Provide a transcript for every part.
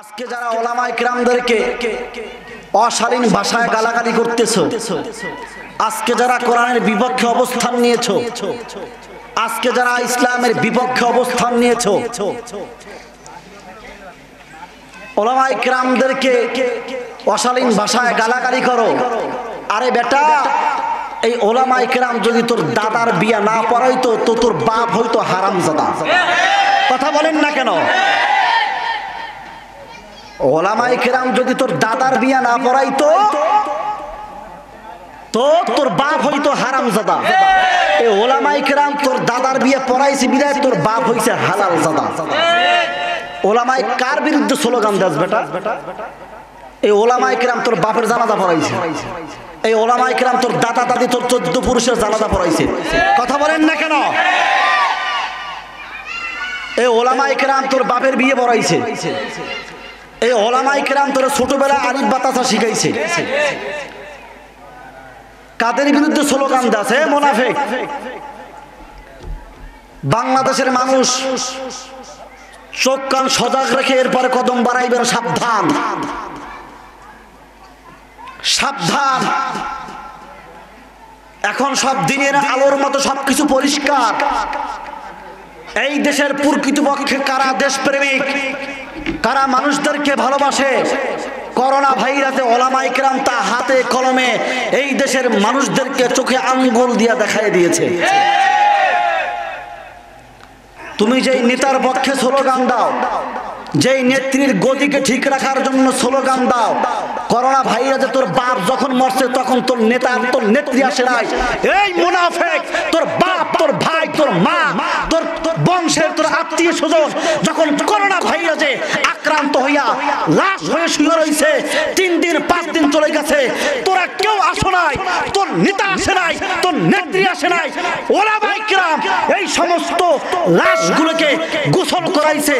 আজকে যারা ওলামায়ে কিরামদেরকে অশালীন ভাষায় গালাগালি করতেছো, আজকে যারা কোরআনের বিপক্ষে অবস্থান নিয়েছো, আজকে যারা ইসলামের বিপক্ষে অবস্থান নিয়েছো, ওলামায়ে কিরামদেরকে অশালীন ভাষায় গালাগালি করো। আরে বেটা, এই ওলামায়ে কিরাম যদি তোর দাদার বিয়া না পড়াইতো তো তোর বাপ হইতো হারামজাদা। কথা বলেন না কেন? ওলামায়ে কিরাম যদি তোর দাদার বিয়া না পড়াইতো তো তোর বাপ হইতো হারামজাদা। এই ওলামায়ে কিরাম তোর দাদার বিয়ে পড়াইছে বিদায় তোর বাপ হইছে হালালজাদা। ওলামায়ে কার বিরুদ্ধে স্লোগান দাস বেটা? এই ওলামায়ে কিরাম তোর বাপের জানাজা পড়াইছে, এই ওলামায়ে কিরাম তোর দাদা দাদি তোর 14 পুরুষের জানাজা পড়াইছে। কথা বলেন না কেন? এই ওলামায়ে কিরাম তোর বাপের বিয়ে পড়াইছে, এই ওলামায়ে কিরাম তোর ছোটবেলায় আলিফ বাতাসা শিখাইছে। কাদের বিরুদ্ধে স্লোগান দাস? হে মুনাফিক! বাংলাদেশের মানুষ চোখ কান সজাগ রেখে এরপরে কদম বাড়াইবেন। সাবধান, সাবধান। এখন সব দিনের আলোর মতো সবকিছু পরিষ্কার। এই দেশের প্রকৃতপক্ষে কারা দেশপ্রেমিক, কারা মানুষদেরকে ভালোবাসে, করোনা ভাইরাসে ওলামায়ে কিরাম তা হাতে কলমে এই দেশের মানুষদেরকে চোখে আঙ্গুল দিয়া দেখায় দিয়েছে। তুমি যেই নেতার পক্ষে স্লোগান দাও, যেই নেত্রীর গদিকে ঠিক রাখার জন্য স্লোগান দাও, করোনা ভাইরাসে তোর বাপ যখন মরছে তখন তোর নেতা তোর নেত্রী আসে নাই। এই মুনাফিক, তোর বাপ, তোর ভাই, তোর মা, তোর বংশের তোর আত্মীয় স্বজন যখন করোনা ভাইরাসে আক্রান্ত হইয়া লাশ হয়ে শুয়ে রয়েছে, 3 দিন 5 দিন চলে গেছে, তোরা কেউ আসো নাই, তোর নেতা আসে নাই, তোর নেত্রী আসে নাই। ওলামায়ে কিরাম এই সমস্ত লাশগুলোকে গোসল করাইছে,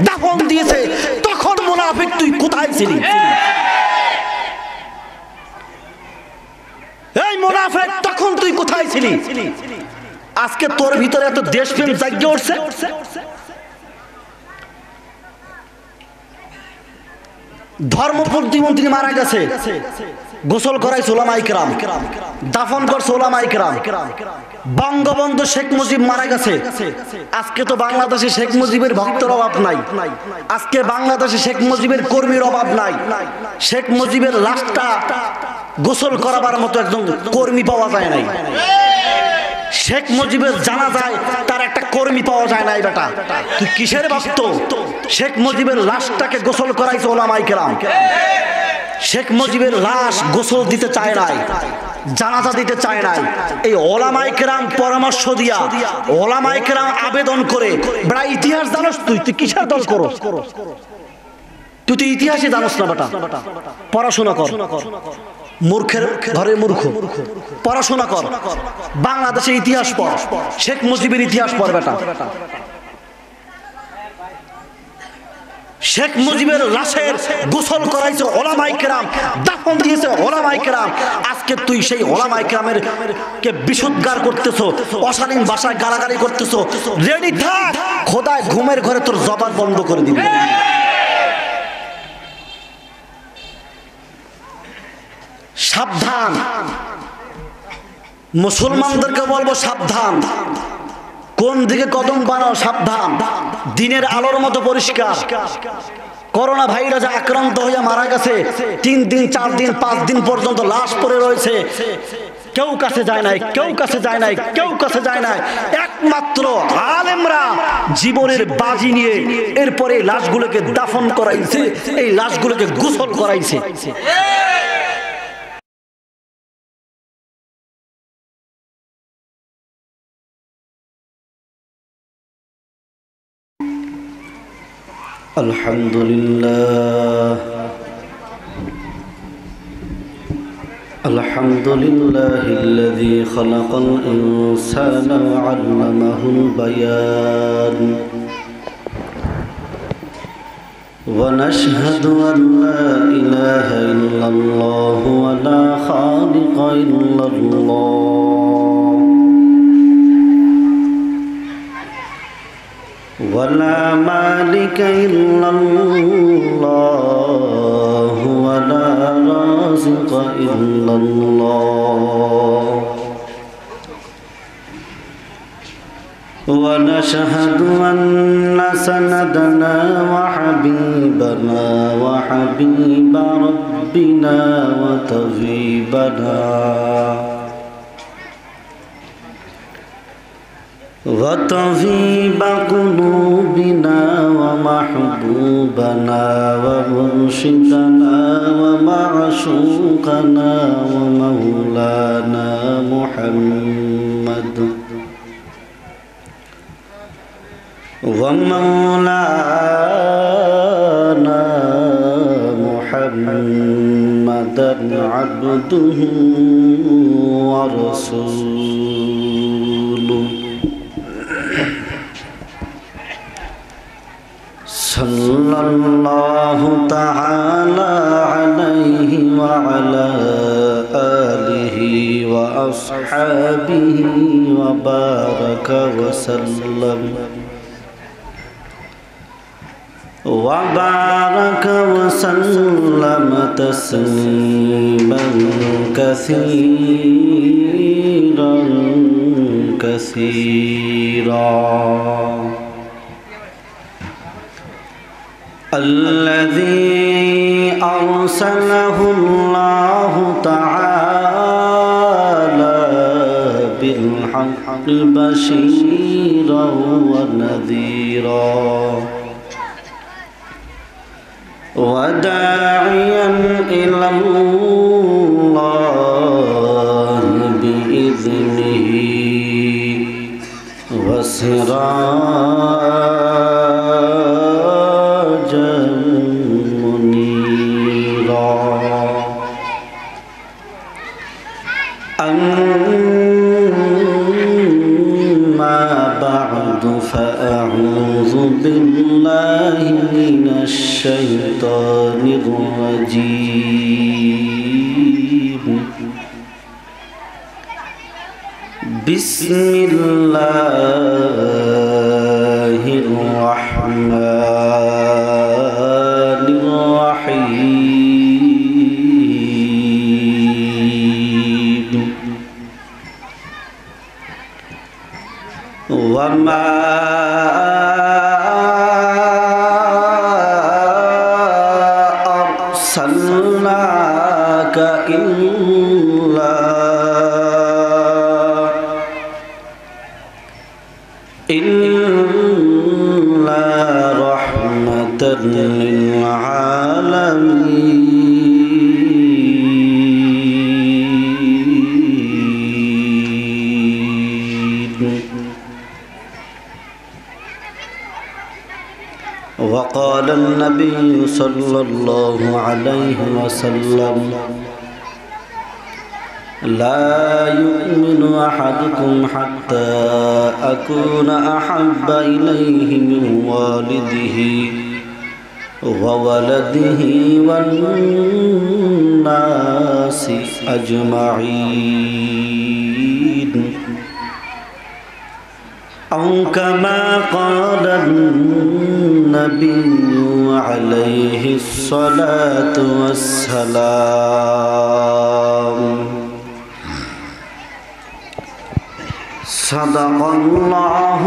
দাফন দিয়েছে। তখন মুনাফিক তুই কোথায় ছিলি? এই মুনাফিক, তখন তুই কোথায় ছিলি? আজকে তোর ভিতরে এত দেশপ্রেম জাগ্য উঠছে। ধর্ম প্রতিমন্ত্রী মারা গেছে, গোসল করাইছে ওলামায়ে কিরাম, দাফন করছে ওলামায়ে কিরাম। বঙ্গবন্ধু শেখ মুজিব মারা গেছে, আজকে তো বাংলাদেশে শেখ মুজিবের ভক্তের অভাব নাই, আজকে বাংলাদেশে শেখ মুজিবের কর্মীর অভাব নাই। শেখ মুজিবের লাশটা গোসল করাবার মতো একজন কর্মী পাওয়া যায় নাই। শেখ মুজিবের জানাজায় তার একটা কর্মী পাওয়া যায় নাই। বেটা, তুই কিসের ভক্ত? শেখ মুজিবের লাশটাকে গোসল করাইছে ওলামায়ে কিরাম। শেখ মুজিবের লাশ গোসল দিতে চায় নাই, জানাজা দিতে চায় নাই। এই ওলামায়ে কিরাম পরামর্শ দিয়া, ওলামায়ে কিরাম আবেদন করে। বেটা, ইতিহাস জানোস তুই? তুই কিসের দল করস? তুই তো ইতিহাসই জানোস না বেটা। পড়াশোনা কর, মূর্খের ঘরে মূর্খ। পড়াশোনা কর, বাংলাদেশের ইতিহাস পড়, শেখ মুজিবের ইতিহাস পড় বেটা। শেখ মুজিবের লাশের গোসল করাইছে ওলামায়ে কিরাম, দাফন দিয়েছে ওলামায়ে কিরাম। আজকে তুই সেই ওলামায়ে কিরামের কে বিশুদ্ধার করতেছো, অশালীন ভাষায় গালাগালি করতেছো। রেডি থাক, খোদায় ঘুমের ঘরে তোর জবান বন্ধ করে দিবে। সাবধান, মুসলমানদেরকে বলবো সাবধান, কোন দিকে কদম বানাও সাবধান। দিনের আলোর মতো পরিষ্কার। করোনা ভাইরাসে আক্রান্ত হইয়া মারা গেছে, 3 দিন 4 দিন 5 দিন পর্যন্ত লাশ পড়ে রয়েছে, কেউ কাছে যায় নাই, কেউ কাছে যায় নাই, কেউ কাছে যায় নাই। একমাত্র আলেমরা জীবনের বাজি নিয়ে এরপরে লাশগুলোকে দাফন করাইছে, এই লাশগুলোকে গোসল করাইছে। আলহামদুলিল্লাহ, আলহামদুলিল্লাহিল্লাযী খালাকাল ইনসানা ওয়া আল্লামাহুল বায়ান। ওয়া নাশহাদু আন লা ইলাহা ইল্লাল্লাহু ওয়া লা খালিকা ইল্লাল্লাহ। ولا مالك إلا الله خلق إلا الله ونشهد أن سندنا وحبيبنا وحبيب ربنا وطبيب قلوبنا ومحبوبنا ومرشدنا ومعشوقنا ومولانا محمد ومولانا محمدا عبده ورسوله صلى الله تعالى عليه وعلى آله وأصحابه وبارك وسلم تسليما كثيرا الذي أرسله الله تعالى بالحق بشيرا ونذيرا وداعيا إلى الله بإذنه وسراجا منيرا أما بعد فأعوذ بالله من الشيطان الرجيم بسم الله الرحمن الرحيم وما أرسلناك إلا رحمة للعالمين وقال النبي صلى الله عليه وسلم لا يؤمن أحدكم حتى أكون أحب إليه من والده وولده والناس أجمعين أو كما قال النبي عليه الصلاة والسلام صدق الله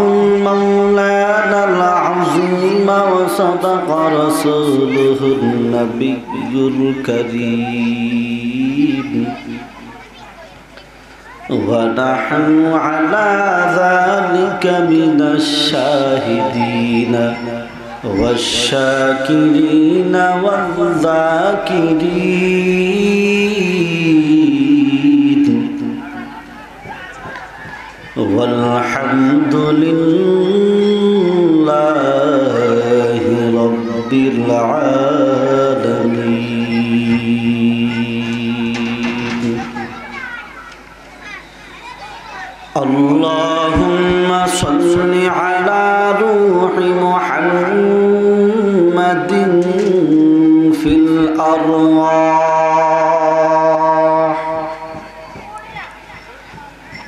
مولانا العظيم وصدق رسوله النبي الكريم ونحن على ذلك من الشاهدين والشاكرين والذاكرين والحمد لله رب العالمين اللهم صل على روح محمد في الأرواح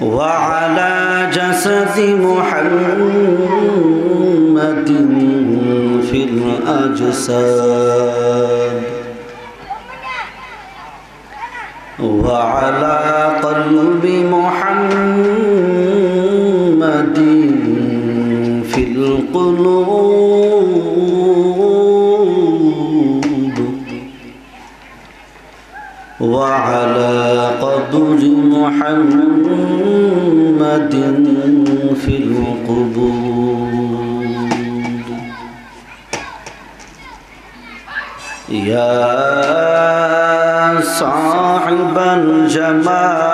وعلى جسد محمد في الأجساد وعلى قلب محمد في القلوب وعلى قدر محمد في القبور يا صاحب الجمال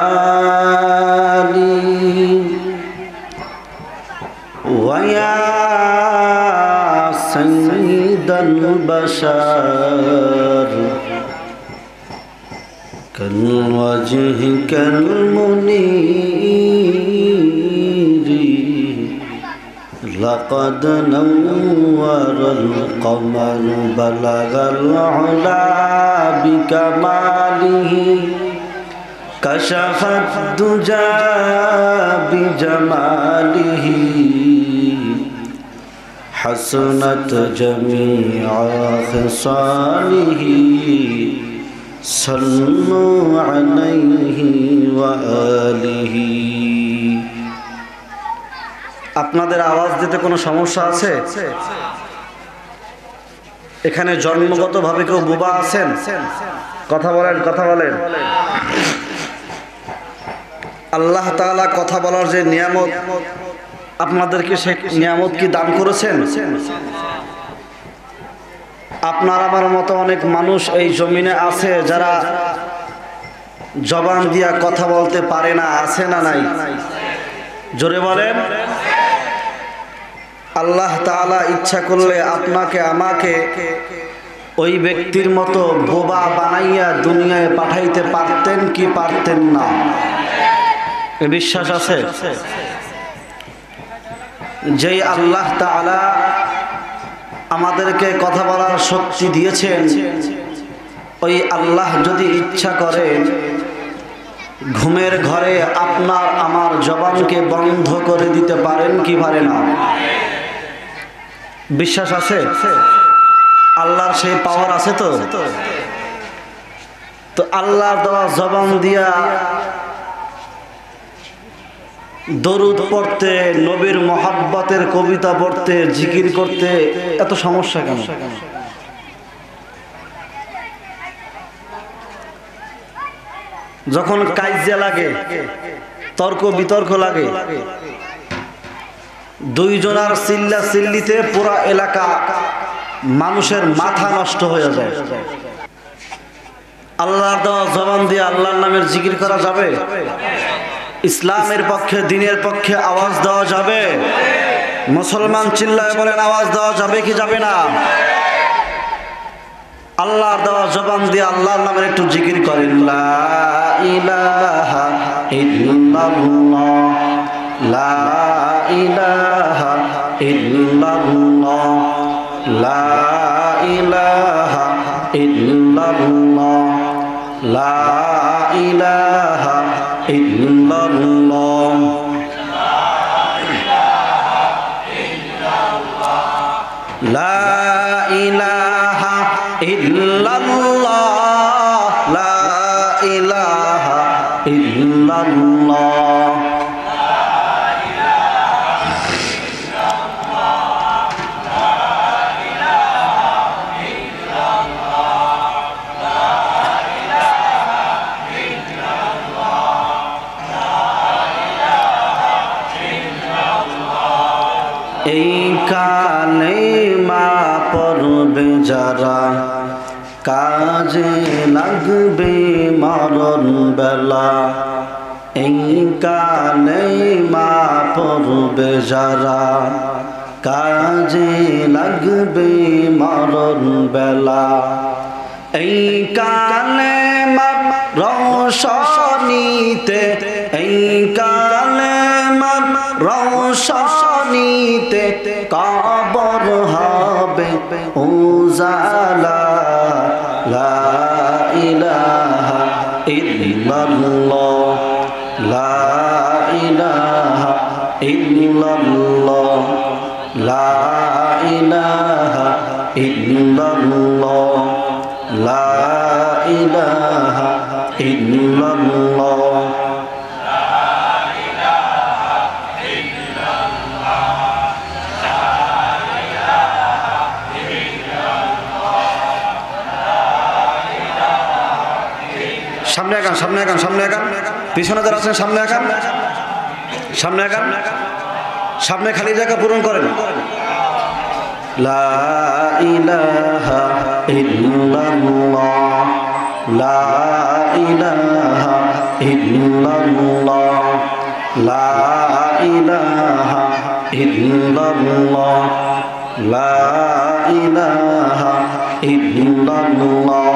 ويا سيد البشر كالوجه كالمنير لقد نور القمر بلغ العلا بكماله كشف الدجى بجماله حسنت جميع خصاله صلوا عليه وآله আপনাদের আওয়াজ দিতে কোনো সমস্যা আছে? এখানে জন্মগতভাবে কেউ বোবা আছেন? কথা বলেন, কথা বলেন। আল্লাহ তাআলা কথা বলার যে নিয়ামত, আপনাদেরকে সেই নিয়ামত কি দান করেছেন? আপনার আমার মতো অনেক মানুষ এই জমিনে আছে যারা জবান দিয়া কথা বলতে পারে না, আছে না নাই? জোরে বলেন। আল্লাহ তাআলা ইচ্ছা করলে আপনাকে আমাকে ওই ব্যক্তির মতো বোবা বানাইয়া দুনিয়ায় পাঠাইতে পারতেন কি পারতেন না? এ বিশ্বাস আছে? যেই আল্লাহ তাআলা আমাদেরকে কথা বলার শক্তি দিয়েছেন, ওই আল্লাহ যদি ইচ্ছা করেন ঘুমের ঘরে আপনার আমার জবানকে বন্ধ করে দিতে পারেন কি পারে না? বিশ্বাস আছে? আল্লাহর সেই পাওয়ার আছে তো? তো আল্লাহর দেওয়া জবান দিয়া দরুদ পড়তে, নবীর মহাব্বতের কবিতা পড়তে, জিকির করতে এত সমস্যা কেন? যখন কাইজা লাগে, তর্ক বিতর্ক লাগে, দুইজনার চিল্লা চিল্লিতে পুরা এলাকা মানুষের মাথা নষ্ট হয়ে যায়। আল্লাহর দেওয়া জবান দিয়ে আল্লাহর নামের জিকির করা যাবে? ইসলামের পক্ষে, দ্বীনের পক্ষে আওয়াজ দেওয়া যাবে? মুসলমান চিল্লায় বলেন, আওয়াজ দেওয়া যাবে কি যাবে না? আল্লাহর দেওয়া জবান দিয়ে আল্লাহর নামের একটু জিকির করেন। লা ইলাহা ইল্লাল্লাহ, লা ইলাহা ইল্লাল্লাহ, লা ইলাহা ইল্লাল্লাহ, লা ইলাহা ইল্লাল্লাহ, লা ইলাহা ইল্লাল্লাহ, লা ইলাহা ইল্লাল্লাহ। এই কালেমা পড়বে যারা, কাজে লাগবে মরণ বেলা। এই কালেমা পড়বে যারা, কাজে লাগবে মরণ বেলা। এই কালেমা রওশনীতে, এই কালেমা রওশনীতে কবর হবে উজালা। লা ইলাহা ইল্লাল্লাহ, লা ইলাহা ইল্লাল্লাহ, লা ইলাহা ইল্লাল্লাহ, লা ইলাহা ইল্লাল্লাহ। সামনে আগান, সামনে আগান, সামনে আগান। পিছনে যারা আছেন সামনে আগান, সামনে আগান। সামনে খালি জায়গা পূরণ করেন। লা ইলাহা ইল্লাল্লাহ, লা ইলাহা ইল্লাল্লাহ, লা ইলাহা ইল্লাল্লাহ, লা ইলাহা ইল্লাল্লাহ।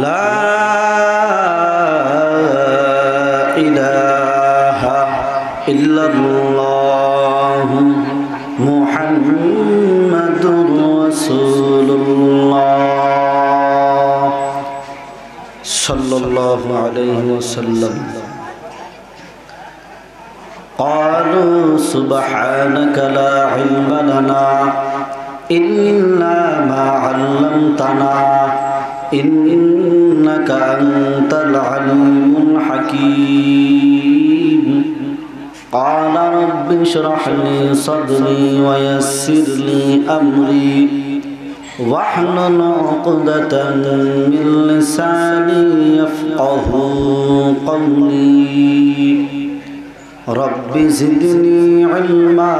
লা ইলাহা ইল্লাল্লাহ মুহাম্মাদুর রাসূলুল্লাহ সাল্লাল্লাহু আলাইহি ওয়াসাল্লাম। قالوا سبحانك لا علم لنا إلا ما علمتنا إنك أنت العليم الحكيم. قال رب اشرح لي صدري ويسر لي أمري واحلل عقدة من لساني يفقه قولي. رب زدني علما،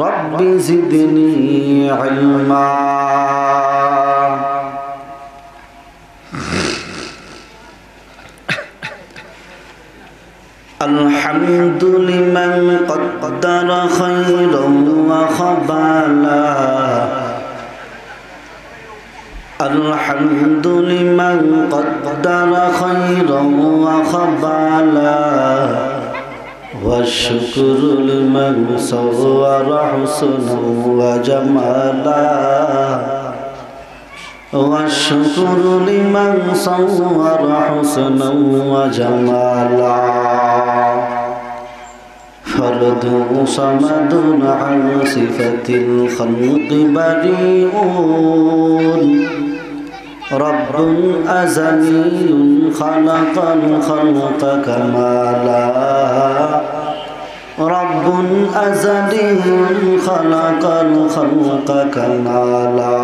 رب زدني علما. الحمد لمن قدر خيرا وخبالا، الحمد لمن قدر خيرا وخبالا، والشكر لمن صور حسنا وجمالا، والشكر لمن صور حسنا وجمالا. فرد صمد عن صفة الخلق بريء، رب أزلي خلق الخلق كمالا، رب أزلي خلق الخلق كمالا.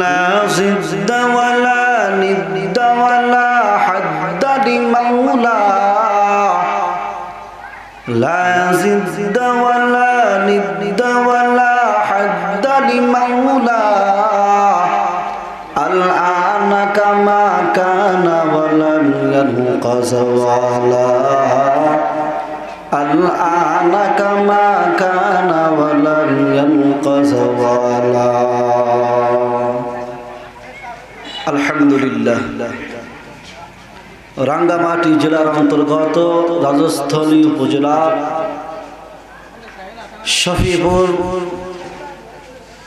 لا ضد ولا ند ولا حد لمولاه، لا ضد ولا ند ولا حد لمولاه. الآن كما كان ولم يلق زوالا، الآن كما كان ولم يلق زوالا. আলহামদুলিল্লাহ। রাঙ্গামাটি জেলার অন্তর্গত রাজস্থলী উপজেলার শফিপুর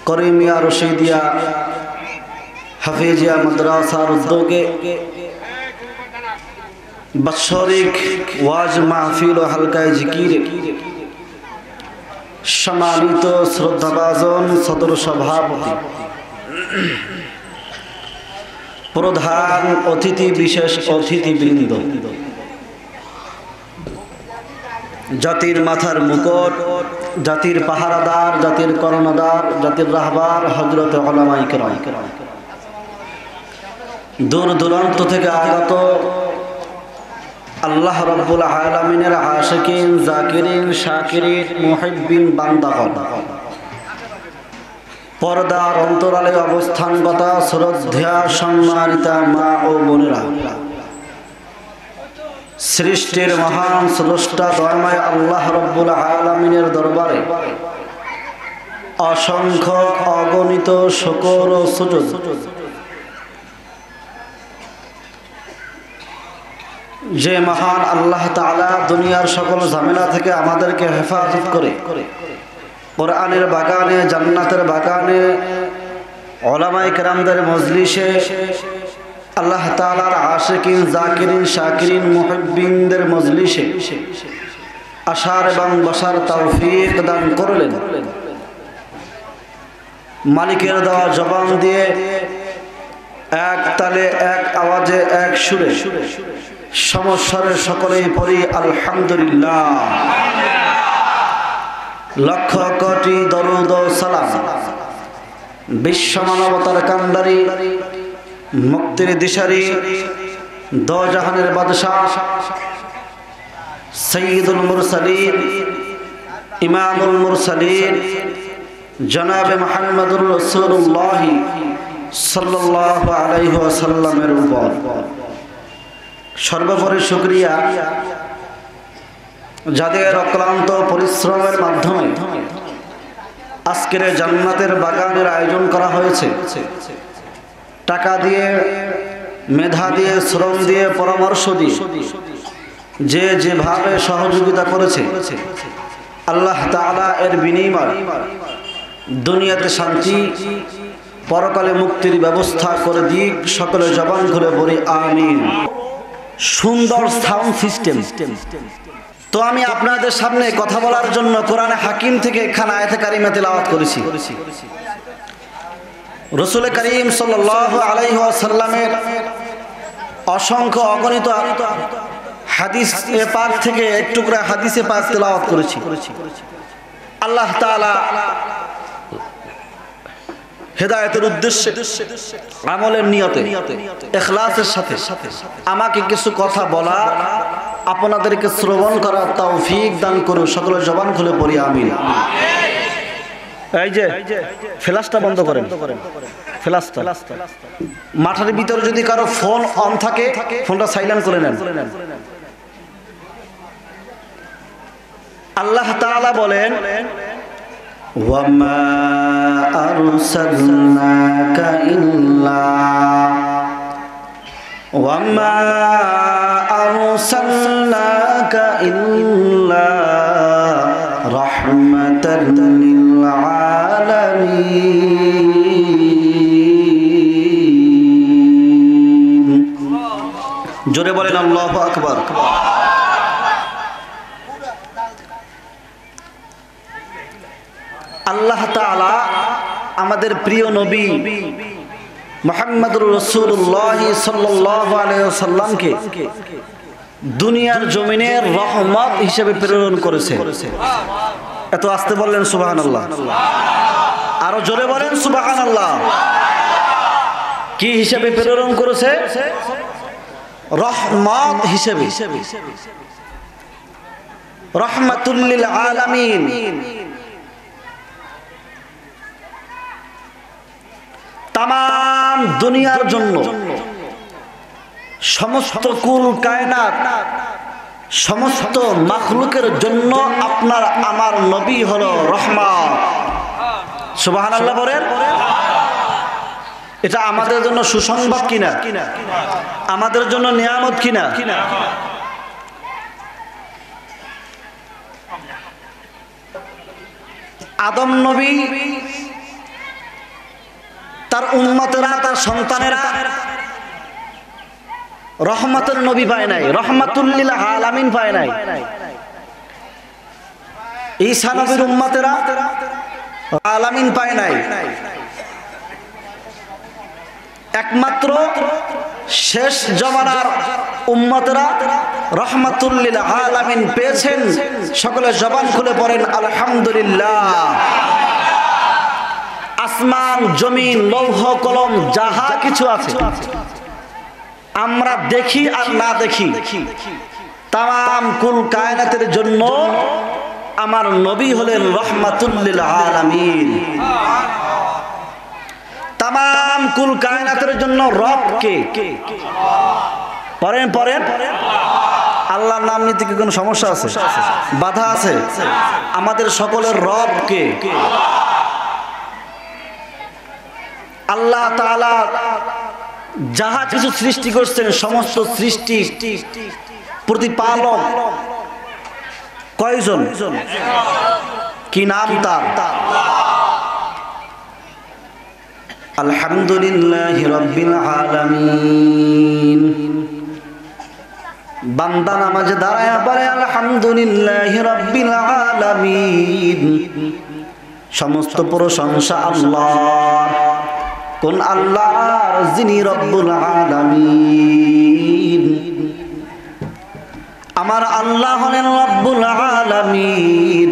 করিমিয়া রশিদিয়া হাফিজিয়া মাদ্রাসার উদ্যোগে বাৎসরিক ওয়াজ মাহফিল ও হালকায় জিকিরে সম্মানিত শ্রদ্ধাভাজন সদর সভাপতি, প্রধান অতিথি, বিশেষ অতিথিবৃন্দ, জাতির মাথার মুকুট, জাতির পাহারাদার, জাতির কর্ণধার, জাতির রাহবার হযরত উলামায়ে কেরাম, দূর দূরান্ত থেকে আগত আল্লাহ রাব্বুল আলামিনের আশিকিন, জাকিরিন, শাকিরিন, মুহিব্বিন বান্দাগণ, পর্দার অন্তরালে অবস্থানগত শ্রদ্ধা সম্মানিতা মা ও বোনেরা, সৃষ্টির মহান স্রষ্টা দয়াময় আল্লাহ রাব্বুল আলামিনের দরবারে অসংখ্য অগণিত শুকর ও সুজুদ। যে মহান আল্লাহ তাআলা দুনিয়ার সকল ঝামেলা থেকে আমাদেরকে হেফাজত করে কোরআনের বাগানে, জান্নাতের বাগানে, উলামায়ে কেরামদের মজলিসে, আল্লাহ তাআলার আশিকিন, জাকিরিন, শাকিরিন, মুহিব্বিনদের মজলিসে আসার এবং বসার তৌফিক দান করলেন। মালিকের দেওয়া জবান দিয়ে এক তালে এক আওয়াজে এক সুরে সমস্বরে সকলেই পড়ি আলহামদুলিল্লাহ। লক্ষ কোটি দরুদ ও সালাম বিশ্ব মানবতার কান্ডারি, মুক্তির দিশারি, দো জাহানের বাদশাহ, সৈয়দুল মুরসালিন, ইমামুল মুরসালিন, জনাবে মুহাম্মদুর রাসূলুল্লাহ সাল্লাল্লাহু আলাইহি ওয়াসাল্লামের উপর সর্বোপরি শুকরিয়া, যাদের অক্লান্ত পরিশ্রমের মাধ্যমে আজকের জান্নাতের বাগানের আয়োজন করা হয়েছে। টাকা দিয়ে, মেধা দিয়ে, শ্রম দিয়ে, পরামর্শ দিয়ে যে যেভাবে সহযোগিতা করেছে, আল্লাহ তাআলা এর বিনিময় দুনিয়াতে শান্তি, পরকালে মুক্তির ব্যবস্থা করে দিক। সকলে জবান খুলে পড়ি আমিন। সুন্দর সাউন্ড সিস্টেম। তো আমি আপনাদের সামনে কথা বলার জন্য কোরআনে হাকিম থেকে একখানা আয়াতে কারিমা তেলাওয়াত করেছি। রাসূল করিম সাল্লাল্লাহু আলাইহি ওয়াসাল্লামের অসংখ্য অগণিত হাদিস পাক থেকে এক টুকরা হাদিসে পাক তেলাওয়াত করেছি। আল্লাহ তাআলা হেদায়েতের উদ্দেশ্যে, আমলের নিয়তে, ইখলাসের সাথে আমাকে কিছু কথা বলা, আপনাদেরকে শ্রবণ করার তৌফিক দান করুন। সকলে জবান খুলে পড়ি আমিন। এই যে ফ্ল্যাশটা বন্ধ করেন, ফ্ল্যাশটা। মাঠের ভিতরে যদি কারো ফোন অন থাকে, ফোনটা সাইলেন্ট করে নেন। আল্লাহ তাআলা বলেন, وما أرسلناك إلا رحمة للعالمين। জোরে বলেন আল্লাহু আকবার। আল্লাহ তাআলা আমাদের প্রিয় নবী মুহাম্মদুর রাসূলুল্লাহ সাল্লাল্লাহু আলাইহি ওয়াসাল্লামকে দুনিয়ার জমিনে রহমত হিসেবে প্রেরণ করেছে। এত আস্তে বললেন সুবহানাল্লাহ, আরো জোরে বলেন সুবহানাল্লাহ। কি হিসেবে প্রেরণ করেছে? রহমত হিসেবে, রাহমাতুল লিল আলামিন। তামাম দুনিয়ার জন্য, সমস্ত কুল কায়নাত, সমস্ত মাখলুকের জন্য আপনার আমার নবী হলো রহমত। সুবহানাল্লাহ বলেন। এটা আমাদের জন্য সুসংবাদ কিনা? আমাদের জন্য নিয়ামত কিনা? আদম নবী, তার উম্মতেরা, তার সন্তানেরা রহমতের নবী পায় নাই, রহমাতুল লিল আলামিন পায় নাই। ঈসা নবীর উম্মতেরা আলামিন পায় নাই। একমাত্র শেষ জমানার উম্মতেরা রহমাতুল লিল আলামিন পেয়েছেন। সকলে জবান খুলে পড়েন আলহামদুলিল্লাহ। আসমান, জমিন, লৌহ কলম যাহা কিছু আছে, আমরা দেখি আর না দেখি, তামাম কুল কায়নাতের জন্য আমার নবী হলেন রহমাতুল লিল আলামিন। তামাম কুল কায়নাতের জন্য রব কে? পড়েন পড়েন। আল্লাহর নাম নিতে কি কোনো সমস্যা আছে? বাধা আছে? আমাদের সকলের রব কে? আল্লাহ তাআলা যাহা কিছু সৃষ্টি করছেন, সমস্ত সৃষ্টি প্রতিপালক কয়জন? কি নাম তার? আলহামদুলিল্লাহি রাব্বিল আলামিন। বান্দা নামাজে দাঁড়ায় পড়ে আলহামদুলিল্লাহি রাব্বিল আলামিন। সমস্ত প্রশংসা আল্লাহর। কোন আল্লাহর যিনি রব্বুল আলামিন। আমার আল্লাহ হলেন রব্বুল আলামিন,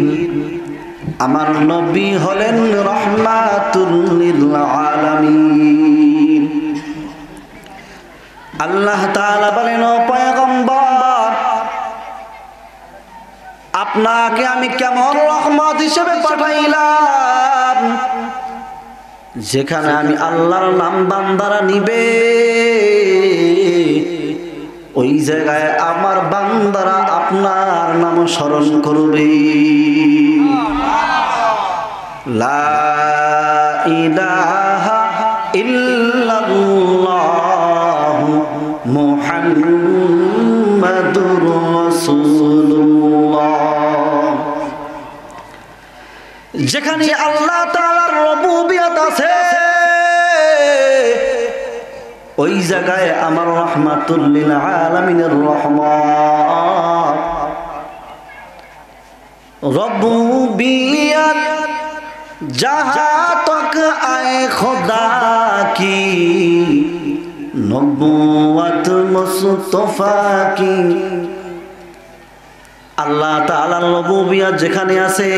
আমার নবী হলেন রাহমাতুল লিল আলামিন। আল্লাহ তাআলা বলেন, ও পয়গম্বর, আপনাকে আমি কেমন রহমত হিসেবে পাঠাইলাম, যেখানে আমি আল্লাহর নাম বান্দারা নিবে ওই জায়গায় আমার বান্দারা আপনার নাম স্মরণ করবে। লা ইলাহা ইল্লাল্লাহ মুহাম্মাদুর রাসূলুল্লাহ। যেখানে আল্লাহ তাআলার রুবুবিয়ত আছে ওই জায়গায় আমার রাহমাতুল লিল আলামিনের রহমত। রুবুবিয়ত जहाँ तक आए खुदा की नबुवत मुस्तफा की। আল্লাহ তাআলার রুবুবিয়ত যেখানে আছে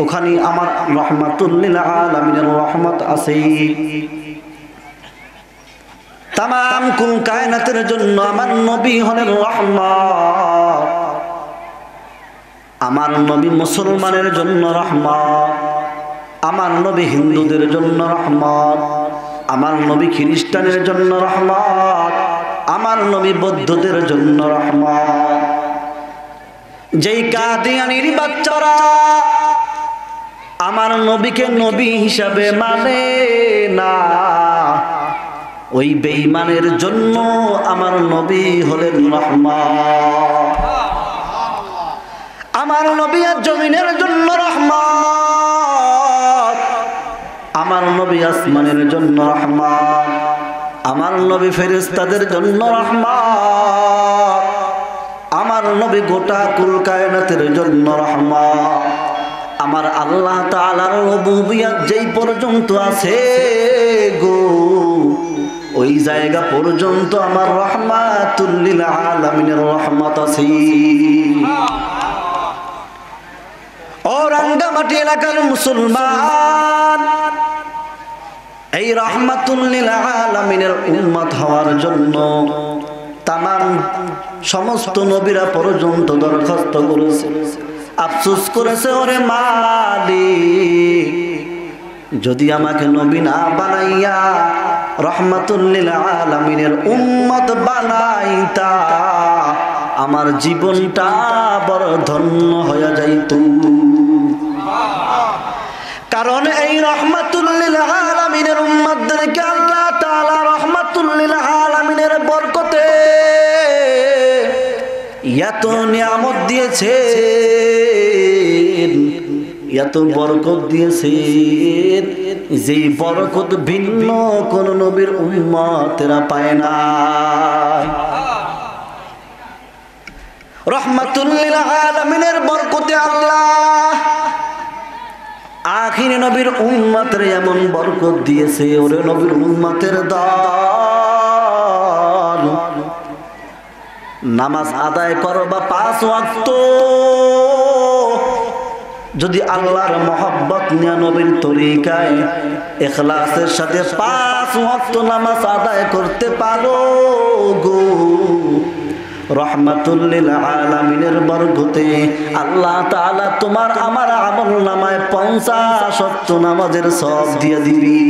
ওখানে আমার রাহমাতুল লিল আলামিনের রহমত আছে। तमाम कुल कायनातेर জন্য আমার নবী হলেন রহমত। আমার নবী মুসলমানের জন্য রহমত, আমার নবী হিন্দুদের জন্য রহমত, আমার নবী খ্রিস্টানের জন্য রহমত, আমার নবী বৌদ্ধদের জন্য রহমত। যেই কাদিয়ানির বাচ্চারা আমার নবীকে নবী হিসাবে মানে না, ওই বেঈমানের জন্য আমার নবী হলেন রহমত। আমার নবী আর জমিনের জন্য রহমত, আমার নবী আসমানের জন্য রহমত, আমার নবী ফেরেশতাদের জন্য রহমত, আমার নবী গোটা কুল কায়নাতের জন্য রহমত। আমার আল্লাহ তাআলার রুবুবিয়ত যেই পর্যন্ত আছে গো ওই জায়গা পর্যন্ত আমার রাহমাতুল লিল আলামিনের রহমত আছে। ও রাঙ্গামাটি এলাকার মুসলমান, এই রাহমাতুল লিল আলামিনের উম্মত হওয়ার জন্য তামাম সমস্ত নবীরা পর্যন্ত দরখাস্ত করেছে, আফসোস করেছে, ওরে মালিক যদি আমাকে নবী না বানাইয়া রাহমাতুল লিল আলামিনের উম্মত বানাইতা আমার জীবনটা বড় ধন্য হয়ে যাইত। কারণ এই রাহমাতুল লিল আলামিনের উম্মতদেরকে আল্লাহ তাআলা রাহমাতুল লিল আলামিনের বরকতে এত নিয়ামত দিয়েছে, এত বরকত দিয়েছে, যেই বরকত ভিন্ন কোন নবীর উম্মতেরা পায় না। রাহমাতুল লিল আলামিনের বরকতে আল্লাহ আখির নবীর উম্মতের এমন বরকত দিয়েছে, ওরে নবীর উম্মতের দল নামাজ আদায় করবা 5 ওয়াক্ত, যদি আল্লাহর মহব্বত নিয়ে নবীর তরিকায় ইখলাসের সাথে 5 ওয়াক্ত নামাজ আদায় করতে পারো গো, রাহমাতুল লিল আলামিনের বরকতে আল্লাহ তাআলা তোমার আমার আমল নামায় 50 ওয়াক্ত নামাজের সওয়াব দিয়ে দিবি।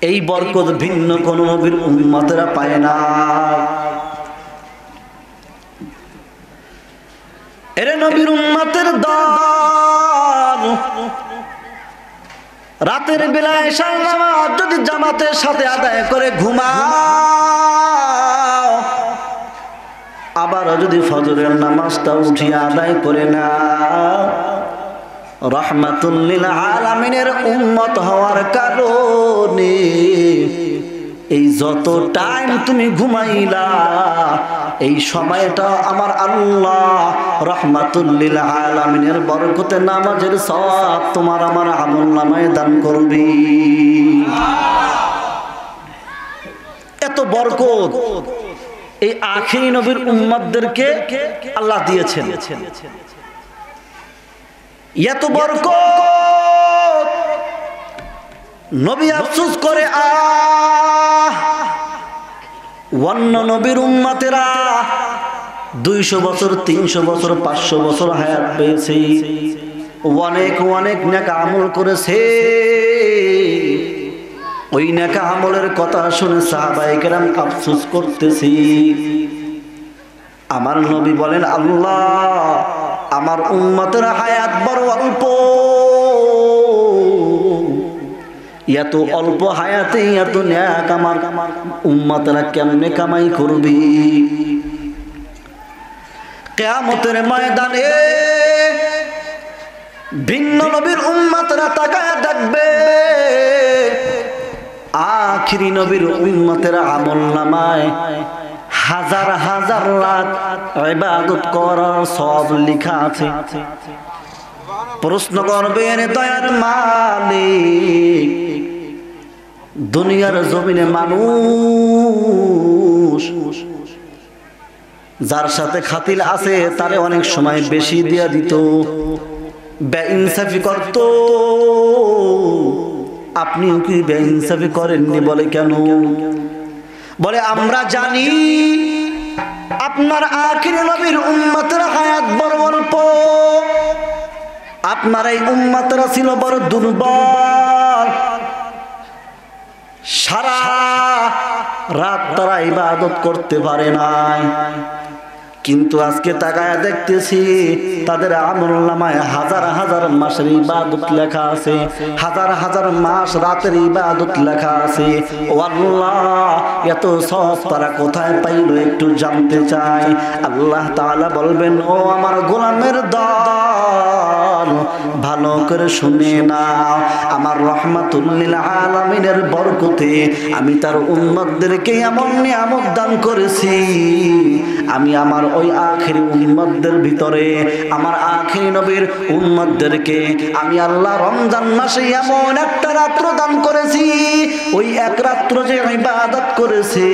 এই বরকত ভিন্ন কোন নবীর উম্মতেরা পায় না। এরে নবীর উম্মতের দল রাতের বেলায় এশার নামাজ যদি জামাতের সাথে আদায় করে ঘুমাও, আবার যদি ফজরের নামাজটা উঠিয়ে আদায় করে না, রাহমাতুল লিল আলামিনের উম্মত হওয়ার কারণে এই যত টাইম তুমি ঘুমাইলা এই সময়টা আমার আল্লাহ রাহমাতুল লিল আলামিনের বরকতে নামাজের সওয়াব তোমার আমার আমলনামায় দান করবি। এত বরকত এই আখিরি নবীর উম্মতদেরকে আল্লাহ দিয়েছেন। এত বরকত নবী আফসোস করে অন্য নবীর উম্মতেরা 200 বছর 300 বছর 500 বছর হায়াত পেয়েছে, অনেক অনেক নেক আমল করেছে। ওই নেক আমলের কথা শুনে সাহাবায়ে কেরাম আফসোস করতেছি। আমার নবী বলেন, আল্লাহ আমার উম্মতের হায়াত বড় অল্প, এত অল্প হায়াতে এত নেক আমার উম্মতেরা কেমনে কামাই করবি? কিয়ামতের ময়দানে ভিন্ন নবীর উম্মতেরা তাকায় দেখবে, আখিরি নবীর উম্মতেরা আমলনামায় হাজার হাজার লাখ ইবাদত করার সওয়াব লেখা আছে। প্রশ্ন করবেন, দয়ার মালিক দুনিয়ার জমিনে মানুষ যার সাথে খাতিল আছে তারে অনেক সময় বেশি দিয়া দিত, বেইনসাফি করত। আপনিও কি বেইনসাফি করেননি? বলে কেন? বলে আমরা জানি আপনার আখির নবীর উম্মতের হায়াত বড় অল্প, আপনার এই উম্মতরা ছিল বড় দুর্বল, সারা রাত তারা ইবাদত করতে পারে নাই। কিন্তু আজকে তাকায় দেখতেছি তাদের আমলনামায় হাজার হাজার মাসের ইবাদত লেখা আছে, হাজার হাজার মাস রাতের ইবাদত লেখা আছে। ও আল্লাহ, এত সওয়াব তারা কোথায় পাইল একটু জানতে চাই। আল্লাহ তাআলা বলবেন, ও আমার গোলামের দল, ভালো করে শুনে নাও, আমার রাহমাতুল লিল আলামিনের বরকতে আমি তার উম্মতদেরকে এমন নিয়ামত দান করেছি। আমি আমার ওই আখিরি উম্মতদের ভিতরে আমার আখিরি নবীর উম্মতদেরকে আমি আল্লাহ রমজান মাসে এমন একটা রাত্র দান করেছি, ওই এক রাত্র যে ইবাদত করেছে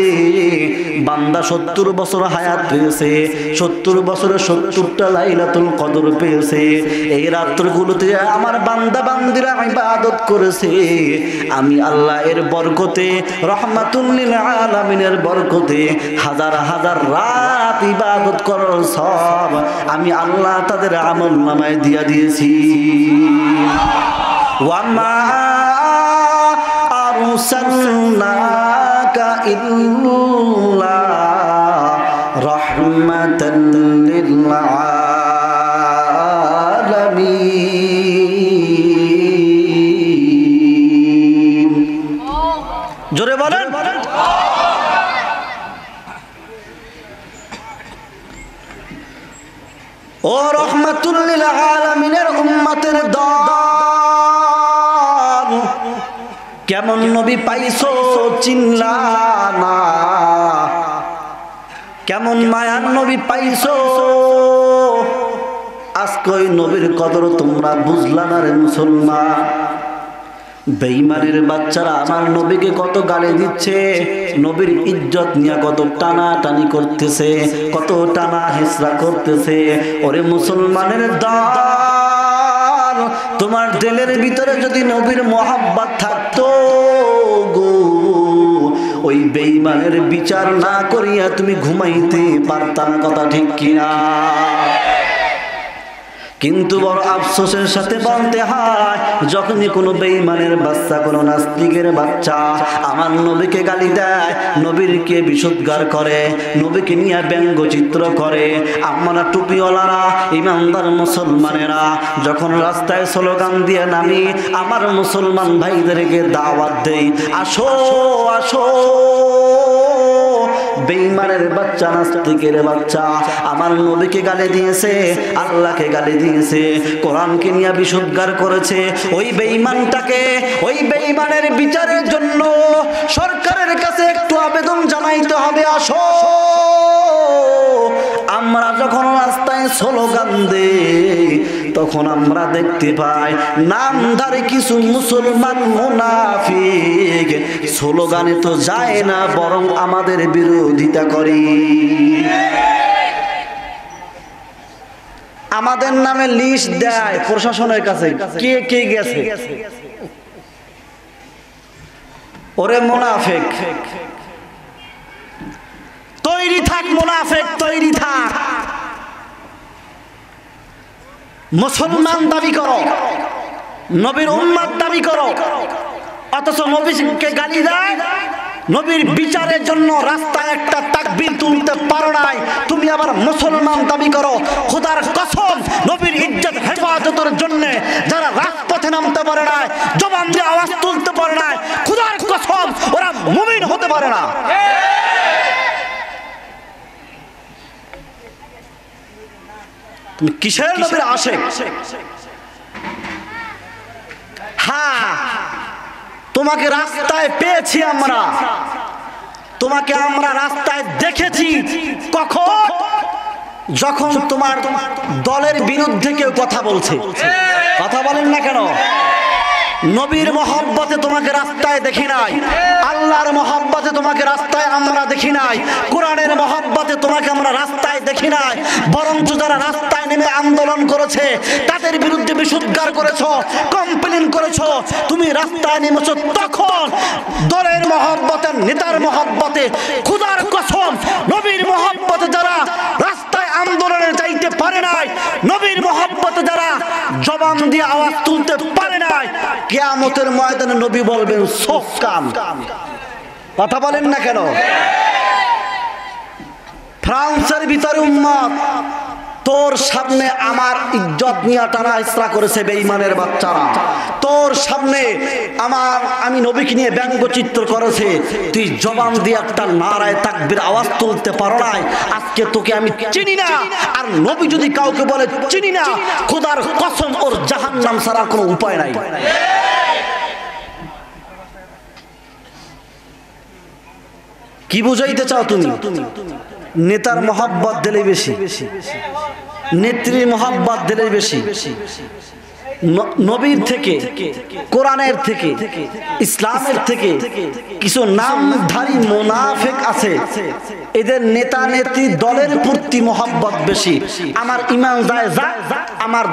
বান্দা 70 বছর হায়াত পেয়েছে, 70 বছরে 70টা লাইলাতুল কদর পেয়েছে। এই রাত্রগুলোতে আমার বান্দা বান্দিরা ইবাদত করেছে, আমি আল্লাহ এর বরকতে রাহমাতুল লিল আলামিনের বরকতে হাজার হাজার রাত ইবাদত করার সওয়াব আমি আল্লাহ তাদের আমলনামায় দিয়া দিয়েছি। ওয়ামা আরসালনাকা ইল্লা রাহমাতাল লিল আলামিন। জোরে বলেন। ও রাহমাতুল লিল আলামিনের উম্মতের দল, কেমন নবী পাইছো চিনলা না? কেমন মায়ার নবী পাইছো? আজকে ওই নবীর কদর তোমরা বুঝলা না রে মুসলমান। বেঈমানের বাচ্চারা আমার নবীকে কত গালি দিচ্ছে, নবীর ইজ্জত নিয়ে কত টানাটানি করতেছে, কত টানা হেসরা করতেছে। ওরে মুসলমানের দল, তোমার দিলের ভিতরে যদি নবীর মোহাব্বত থাকতো গো, ওই বেঈমানের বিচার না করিয়া তুমি ঘুমাইতে পারতাম, কথা ঠিক কিনা? কিন্তু বড় আফসোসের সাথে বলতে হয়, যখনই কোনো বেঈমানের বাচ্চা, কোনো নাস্তিকের বাচ্চা আমার নবীকে গালি দেয়, নবীরকে বিশুদ্ধার করে, নবীকে নিয়ে ব্যঙ্গচিত্র করে, আমরা টুপিওয়ালারা ইমানদার মুসলমানেরা যখন রাস্তায় স্লোগান দিয়ে নামি, আমার মুসলমান ভাইদেরকে দাওয়াত দেই, আসো আসো। বেঈমানের বাচ্চা, নাস্তিকের বাচ্চা আমার নবীকে গালি দিয়েছে, আল্লাহকে গালি দিয়েছে, কোরআনকে নিয়ে বিশুদ্ধার করেছে, ওই বেঈমানটাকে, ওই বেঈমানের বিচারের জন্য সরকারের কাছে একটু আবেদন জানাইতে হবে, আসো স্লোগান দে, তখন আমরা দেখতে পাই নামধারী কিছু মুসলমান মুনাফিক স্লোগানে তো যায় না, বরং আমাদের বিরোধিতা করে। আমাদের নামে লিস্ট দেয় প্রশাসনের কাছে, কে কে গেছে। ওরে মুনাফিক, তৈরি থাক মুনাফিক, তৈরি থাক। মুসলমান দাবি করো, নবীর উম্মত দাবি করো, অথচ নবীকে গালি দেয়। নবীর বিচারের জন্য রাস্তায় একটা তাকবীর তুলতে পারো নাই, তুমি আবার মুসলমান দাবি করো। খোদার কসম, নবীর ইজ্জত হেফাজতের জন্য যারা রাজপথে নামতে পারে না, জবান দিয়ে আওয়াজ তুলতে পারে না, খোদার কসম ওরা মুমিন হতে পারে না। তুমি কিসের নবীর আশিক? হ্যাঁ, তোমাকে রাস্তায় পেয়েছি আমরা, তোমাকে আমরা রাস্তায় দেখেছি। কখন? যখন তোমার দলের বিরুদ্ধে কেউ কথা বলছে। কথা বলেন না কেন? নবীর মহব্বতে তোমাকে রাস্তায় দেখি নাই, আল্লাহর মহব্বতে তোমাকে রাস্তায় আমরা দেখি নাই, কোরআনের মহব্বতে তোমাকে আমরা রাস্তায় দেখি নাই। বরঞ্চ যারা রাস্তায় নেমে আন্দোলন করেছে তাদের বিরুদ্ধে বিশুদ্ধার করেছো, কমপ্লেন করেছো। তুমি রাস্তায় নেমেছো তখন দলের মহব্বতে, নেতার মহব্বতে। খোদার কসম, নবীর মহব্বতে যারা রাস্তায় আন্দোলনে যাইতে পারে নাই, নবীর মহব্বতে যারা জবান দিয়ে আওয়াজ তুলতে পারে নাই, কিয়ামতের ময়দানে নবী বলবেন সব কাম। কথা বলেন না কেন? ফ্রান্সের ভিতরে উম্মত তোর সামনে আমার ইজ্জত নিয়ে টানা ইসরা করেছে বেঈমানের বাচ্চারা, তোর সামনে আমি নবীকে নিয়ে ব্যঙ্গচিত্র করেছে, তুই জবান দিয়ে একটা নারায়ে তাকবীর আওয়াজ তুলতে পারো নাই। আজকে তোকে আমি চিনি না, আর নবী যদি কাউকে বলে চিনি না, খোদার কসম ওর জাহান্নাম ছাড়া কোনো উপায় নাই। কি বুঝাইতে চাও তুমি? নেতার মহব্বত দিলে বেশি, নেত্রীর মহব্বত দিলে বেশি। নবীর থেকে, কোরআনের থেকে, ইসলামের থেকে কিছু নামধারী মুনাফিক আছে, এদের নেতা নেত্রী দলের প্রতি মহব্বত বেশি। আমার ঈমান যায় যা, আমার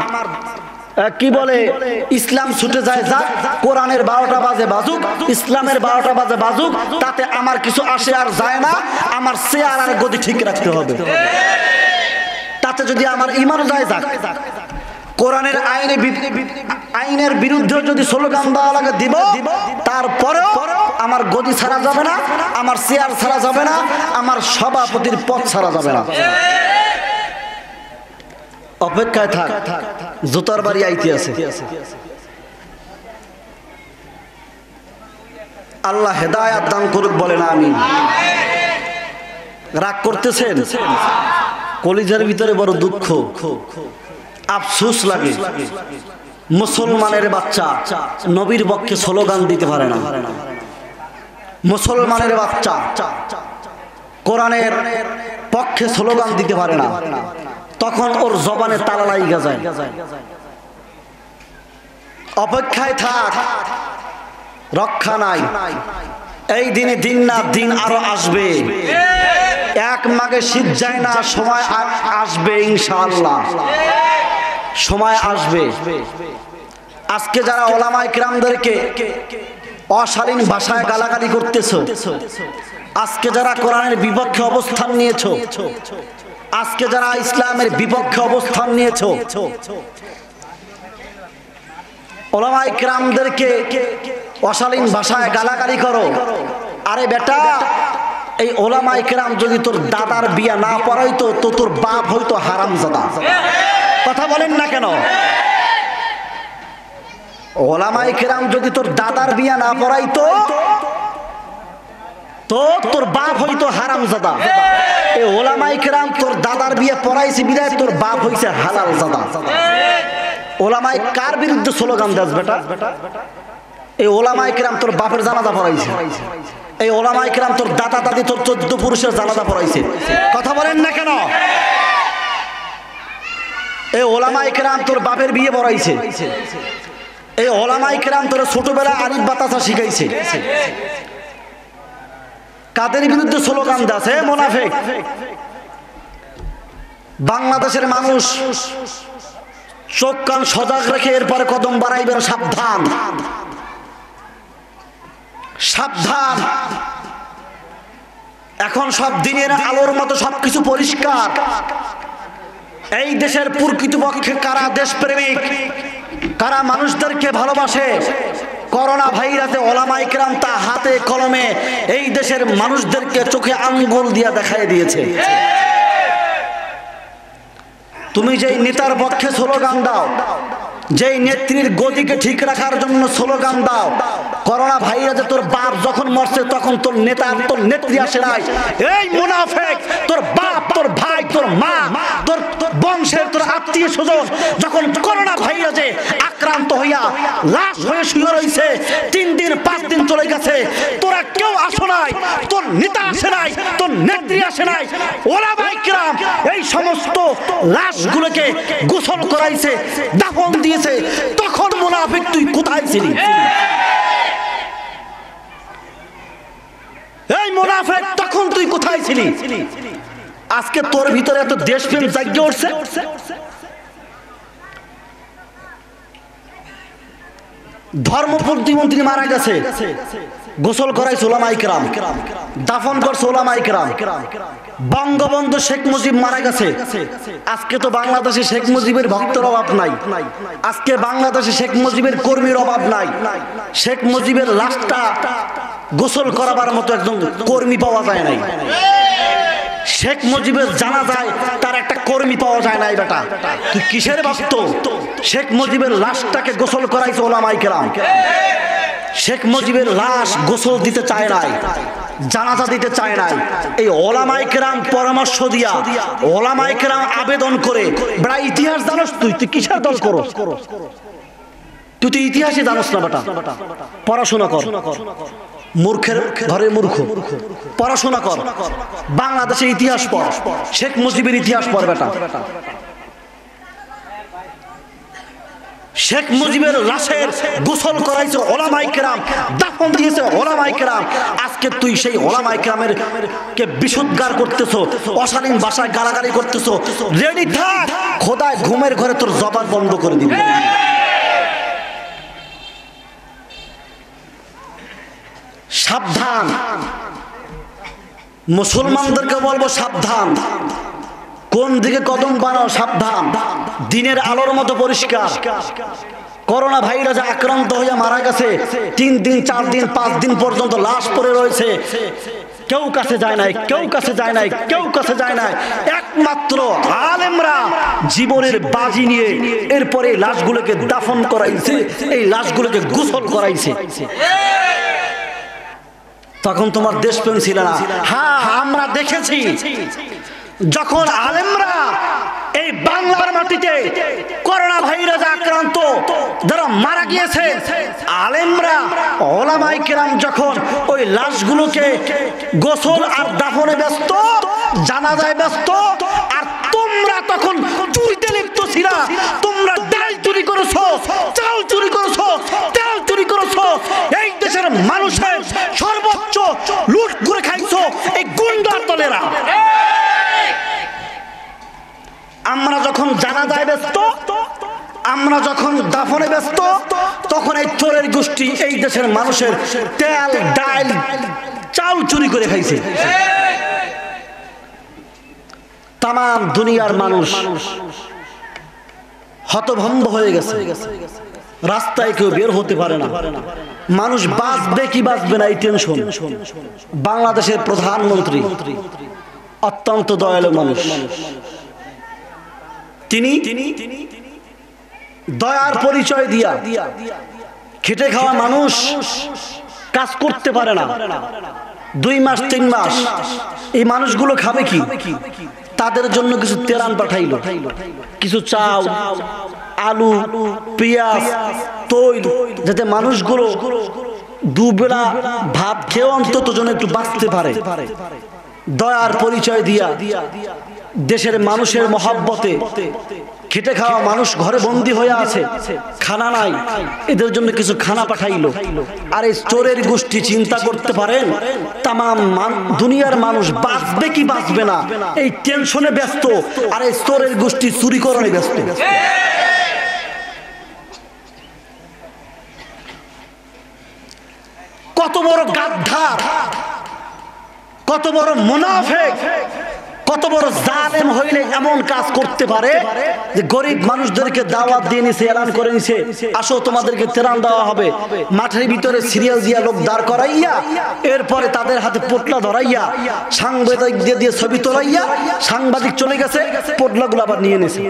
কি বলে ইসলাম ছুটে যায় যা, কোরআনের 12টা বাজে বাজুক, ইসলামের 12টা বাজে বাজুক, তাতে আমার কিছু আসে আর যায় না। আমার চেয়ার আর গদি ঠিক রাখতে হবে, তাতে যদি আমার ঈমান যায় যাক। কোরআনের আইনের বিরুদ্ধে যদি স্লোগান দেওয়া লাগে দিব, তারপরেও আমার গদি ছাড়া যাবে না, আমার চেয়ার ছাড়া যাবে না, আমার সভাপতির পদ ছাড়া যাবে না। অপেক্ষায় থাক, জুতার বাড়ি আইতে আছে। আল্লাহ হেদায়াত দান করুক, বলেন আমিন। রাগ করতেছেন? কলিজার ভিতরে বড় দুঃখ, আফসোস লাগে। মুসলমানের বাচ্চা নবীর পক্ষে স্লোগান দিতে পারে না, মুসলমানের বাচ্চা কোরআনের পক্ষে স্লোগান দিতে পারে না, তখন ওর জবানে তালা লাইগা যায়। অপেক্ষায় থাক, রক্ষা নাই। এই দিনে দিন না দিন আরো আসবে, এক মাঘে শীত যায় না, সময় আসবে ইনশাআল্লাহ, সময় আসবে। আজকে যারা ওলামায়ে কিরামদেরকে অশালীন ভাষায় গালাগালি করতেছো, আজকে যারা কোরআনের বিপক্ষে অবস্থান নিয়েছো, আজকে যারা ইসলামের বিপক্ষে অবস্থান নিয়েছো, ওলামায়ে কিরামদেরকে অশালীন ভাষায় গালাগালি করো। আরে বেটা, এই ওলামায়ে কিরাম যদি তোর দাদার বিয়া না পড়াইতো তো তোর বাপ হইতো হারামজাদা। কথা বলেন না কেন? ওলামায়ে কিরাম যদি তোর দাদার বিয়া না পড়াইতো তো তোর বাপ হইতো হারামজাদা। এই ওলামায়ে কিরাম তোর দাদার বিয়া পড়াইছে বিদায় তোর বাপ হইছে হালালজাদা। ওলামায়ে কার বিরুদ্ধে স্লোগান দেস বেটা? এই ওলামায়ে কিরাম তোর বাপের জানাজা পড়াইছে, এই ওলামায়ে কিরাম তোর দাদা দাদি তোর 14 পুরুষের জানাজা পড়াইছে। কথা বলেন না কেন? এই ওলামায়ে কেরাম তোর বাপের বিয়ে পড়াইছে, এই ওলামায়ে কেরাম তোর ছোটবেলা আলিফ বাতাসা শিখাইছে। কাদের বিরুদ্ধে স্লোগান দাস? হে মুনাফিক! বাংলাদেশের মানুষ চোখ কান সজাগ রেখে এরপরে কদম বাড়াইবেন। সাবধান, সাবধান। এখন সব দিনের আলোর মতো সবকিছু পরিষ্কার। এই দেশের প্রকৃতপক্ষে কারা দেশপ্রেমিক, কারা মানুষদেরকে ভালোবাসে, করোনা ভাইরাসে ওলামায়ে কেরাম তা হাতে কলমে এই দেশের মানুষদেরকে চোখে আঙ্গুল দিয়া দেখায় দিয়েছে। তুমি যেই নেতার পক্ষে স্লোগান দাও, যেই নেত্রীর গদিকে ঠিক রাখার জন্য স্লোগান দাও, করোনা ভাইরাসে তোর বাপ যখন মরছে তখন তোর নেতা তোর নেত্রী আসে নাই। এই মুনাফিক! তোর বাপ, তোর ভাই, তোর মা, তোর বংশের তোর আত্মীয় স্বজন যখন করোনা ভাইরাসে আক্রান্ত হইয়া লাশ হয়ে শুয়ে রয়েছে, 3 দিন 5 দিন চলে গেছে, তোরা কেউ আসো নাই, তোর নেতা আসে নাই, তোর নেত্রী আসে নাই। ওলামায়ে কেরাম এই সমস্ত লাশগুলোকে গোসল করাইছে, দাফন দিয়েছে। তখন মুনাফিক তুই কোথায় ছিলি? এই মুনাফিক, তখন তুই কোথায় ছিলি? আজকে তোর ভিতরে এত দেশপ্রেম জাগ্য উঠছে। ধর্ম প্রতিমন্ত্রী মারা গেছে, গোসল করাইছে ওলামায়ে কেরাম, দাফন করছে ওলামায়ে কেরাম। বঙ্গবন্ধু শেখ মুজিব মারা গেছে, আজকে তো বাংলাদেশে শেখ মুজিবের ভক্তের অভাব নাই, আজকে বাংলাদেশে শেখ মুজিবের কর্মীর অভাব নাই। শেখ মুজিবের লাশটা গোসল করাবার মতো একজন কর্মী পাওয়া যায় নাই। শেখ মুজিবের জানাজায় তার একটা কর্মী পাওয়া যায় নাই। বেটা, তুই কিসের ভক্ত? শেখ মুজিবের লাশটাকে গোসল করাইছে ওলামায়ে কেরাম। শেখ মুজিবের লাশ গোসল দিতে চায় নাই, জানাজা দিতে চায় নাই। এই ওলামায়ে কেরাম পরামর্শ দিয়া, ওলামায়ে কেরাম আবেদন করে। বেটা, ইতিহাস জানোস তুই? তুই কিসের দল করো? তুই তো ইতিহাসই জানোস না। বেটা, পড়াশোনা কর। মূর্খের ঘরে মূর্খ, পড়াশোনা কর, বাংলাদেশের ইতিহাস পড়, শেখ মুজিবের ইতিহাস পড়। বেটা, শেখ মুজিবের লাশের গোসল করাইছে ওলামায়ে কেরাম, দাফন দিয়েছে ওলামায়ে কেরাম। আজকে তুই সেই ওলামায়ে কেরামের কে বিশুদ্ধার করতেছো, অশালীন ভাষায় গালাগালি করতেছো। রেডি থাক, খোদায় ঘুমের ঘরে তোর জবান বন্ধ করে দিবে। সাবধান, মুসলমানদেরকে বলবো সাবধান, কোন দিকে কদম বানাও সাবধান। দিনের আলোর মতো পরিষ্কার। করোনা ভাইরাসে আক্রান্ত হয়ে মারা গেছে, 3 দিন 4 দিন 5 দিন পর্যন্ত লাশ পড়ে রয়েছে, কেউ কাছে যায় নাই, কেউ কাছে যায় নাই, কেউ কাছে যায় নাই। একমাত্র আলেমরা জীবনের বাজি নিয়ে এরপরে লাশগুলোকে দাফন করাইছে, এই লাশগুলোকে গোসল করাইছে। তখন তোমার দেশপ্রেম ছিল না। হ্যাঁ, আমরা দেখেছি যখন আলেমরা এই বাংলার মাটিতে করোনা ভাইরাসে আক্রান্ত যারা মারা গিয়েছে, আলেমরা ওলামায়ে কেরাম যখন ওই লাশগুলোকে গোসল আর দাফনে ব্যস্ত, জানাজায় ব্যস্ত, আর তোমরা তখন চুরিতে লিপ্ত ছিলা। তোমরা ডাল চুরি করেছো, চাল চুরি করেছো, তেল চুরি করেছো, এই দেশের মানুষের সর্বোচ্চ লুট করে খাইছো এই গুন্ডার দলেরা। আমরা যখন জানাজায় ব্যস্ত, আমরা যখন দাফনে ব্যস্ত, তখন এই চোরের গোষ্ঠী এই দেশের মানুষের তেল ডাল চাল চুরি করে খাইছে। তাম দুনিয়ার মানুষ হতভম্ব হয়ে গেছে, রাস্তায় কেউ বের হতে পারে না। মানুষ বাঁচবে কি বাঁচবে না এই টেনশন। বাংলাদেশের প্রধানমন্ত্রী অত্যন্ত দয়ালু মানুষ, তিনি দয়ার পরিচয় দিয়া খেটে খাওয়া মানুষ কাজ করতে পারে না, 2 মাস 3 মাস এই মানুষগুলো খাবে কি? তাদের জন্য কিছু তেরান পাঠাইলো, কিছু চাল, আলু, পেঁয়াজ, তৈল, যাতে মানুষগুলো দুবেলা ভাত খেয়ে অন্তত যেন একটু বাঁচতে পারে। দয়ার পরিচয় দিয়া দেশের মানুষের মহব্বতে খেটে খাওয়া মানুষ ঘরে বন্দী হয়ে আছে, খানা নাই, এদের জন্য কিছু খানা পাঠাইলো। আর এই চোরের গোষ্ঠী চিন্তা করতে পারেন তামাম দুনিয়ার মানুষ বাঁচবে কি বাঁচবে না এই টেনশনে ব্যস্ত, আর এই চোরের গোষ্ঠী চুরিকরণে ব্যস্ত। কত বড় গাদ্দার, কত বড় মুনাফিক, কত বড় জালেম হইলে এমন কাজ করতে পারে যে গরিব মানুষদেরকে দাওয়াত দিয়ে নিছে, এলান করে নিছে, আসো তোমাদেরকে ত্রাণ দেওয়া হবে, মাঠের ভিতরে সিরিয়াল দিয়া লোক দাঁড় করাইয়া এরপরে তাদের হাতে পোটলা ধরাইয়া সাংবাদিক দিয়ে ছবি তোলাইয়া সাংবাদিক চলে গেছে, পোটলাগুলো আবার নিয়ে নিছে।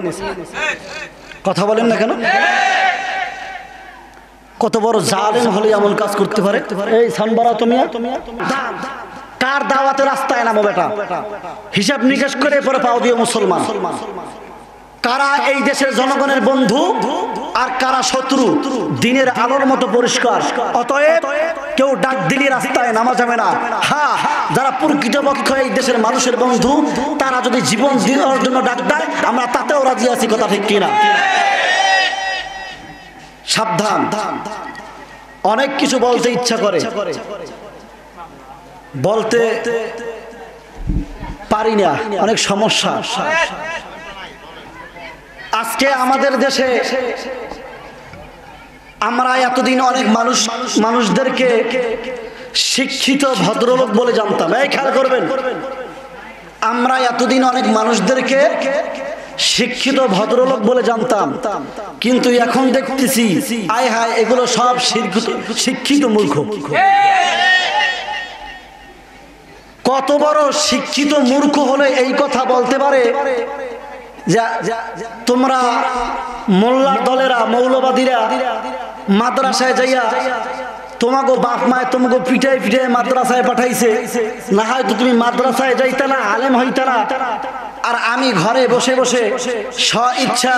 কথা বলেন না কেন? কত বড় জালেম হলে এমন কাজ করতে পারে? এই সানবারা তুমি কার দাওয়াতে রাস্তায় নামো বেটা, হিসাব নিকাশ করে পরে পাও দিও মুসলমান। কারা এই দেশের জনগণের বন্ধু আর কারা শত্রু দিনের আলোর মতো পরিষ্কার। অতএব কেউ ডাক দিলে রাস্তায় নামা যাবে না। হ্যাঁ, যারা প্রকৃতপক্ষে এই দেশের মানুষের বন্ধু তারা যদি জীবন দেওয়ার জন্য ডাক দেয় আমরা তাতেও রাজি আছি। কথা ঠিক কিনা? সাবধান, অনেক কিছু বলতে ইচ্ছা করে, বলতে পারি না, অনেক সমস্যা। আজকে আমাদের দেশে আমরা এতদিন অনেক মানুষদেরকে শিক্ষিত ভদ্রলোক বলে জানতাম। এই খেয়াল করবেন, আমরা এতদিন অনেক মানুষদেরকে শিক্ষিত ভদ্রলোক বলে জানতাম, কিন্তু এখন দেখতেছি আয় হায় এগুলো সব শিক্ষিত মূর্খ। কত বড় শিক্ষিত মূর্খ হলে এই কথা বলতে পারে যে তোমরা মোল্লার দলেরা, মৌলবাদীরা মাদ্রাসায় যাইয়া তোমাকে বাপ মায় তোমাকে পিঠায় পিঠায় মাদ্রাসায় পাঠাইছে, না হয়তো তুমি মাদ্রাসায় যাইতা না, আলেম হইতা না, আর আমি ঘরে বসে বসে স্ব ইচ্ছা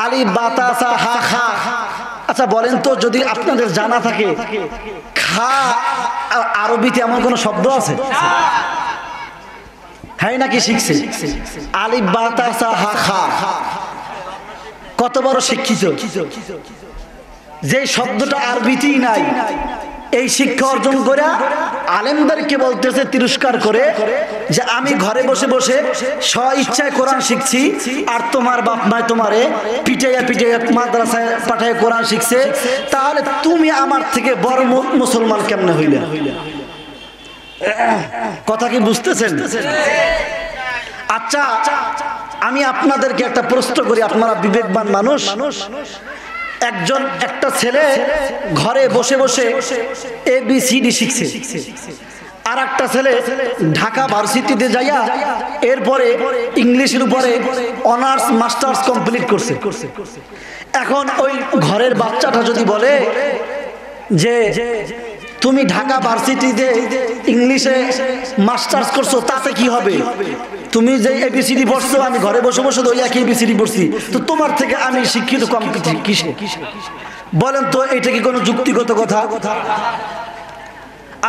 আলিফ বাতাসা হা খা। আচ্ছা বলেন তো, যদি আপনাদের জানা থাকে খা আরবিতে এমন কোন শব্দ আছে? হ্যাঁ নাকি শিখছে? আলিফ বাতাসা হা খা, কত বড় শিক্ষিত, যে শব্দটা আরবিতেই নাই। এই শিক্ষা অর্জন করে আলেমদেরকে বলতেছে তিরস্কার করে যে আমি ঘরে বসে বসে স্ব ইচ্ছায় কোরআন শিখছি, আর তোমার বাপ মায় তোমারে পিটাইয়া পিটাইয়া মাদ্রাসায় পাঠায় কোরআন শিখছে, তাহলে তুমি আমার থেকে বড় মুসলমান কেমনে হইলে? কথা কি বুঝতেছেন? আচ্ছা, আমি আপনাদেরকে একটা প্রশ্ন করি, আপনারা বিবেকবান মানুষ। একটা ছেলে ঘরে বসে বসে ABCD শিখছে, আর একটা ছেলে ঢাকা ভার্সিটিতে যাইয়া এরপরে ইংলিশের উপরে অনার্স মাস্টার্স কমপ্লিট করছে। এখন ওই ঘরের বাচ্চাটা যদি বলে যে তুমি ঢাকা ভার্সিটিতে ইংলিশে মাস্টার্স করছো, তাতে কি হবে? তুমি যে ABCD পড়ছো, আমি ঘরে বসে বসে ওই একই ABCD পড়ছি, তো তোমার থেকে আমি শিক্ষিত কম কিসে? বলেন তো, এটা কি কোনো যুক্তিগত কথা?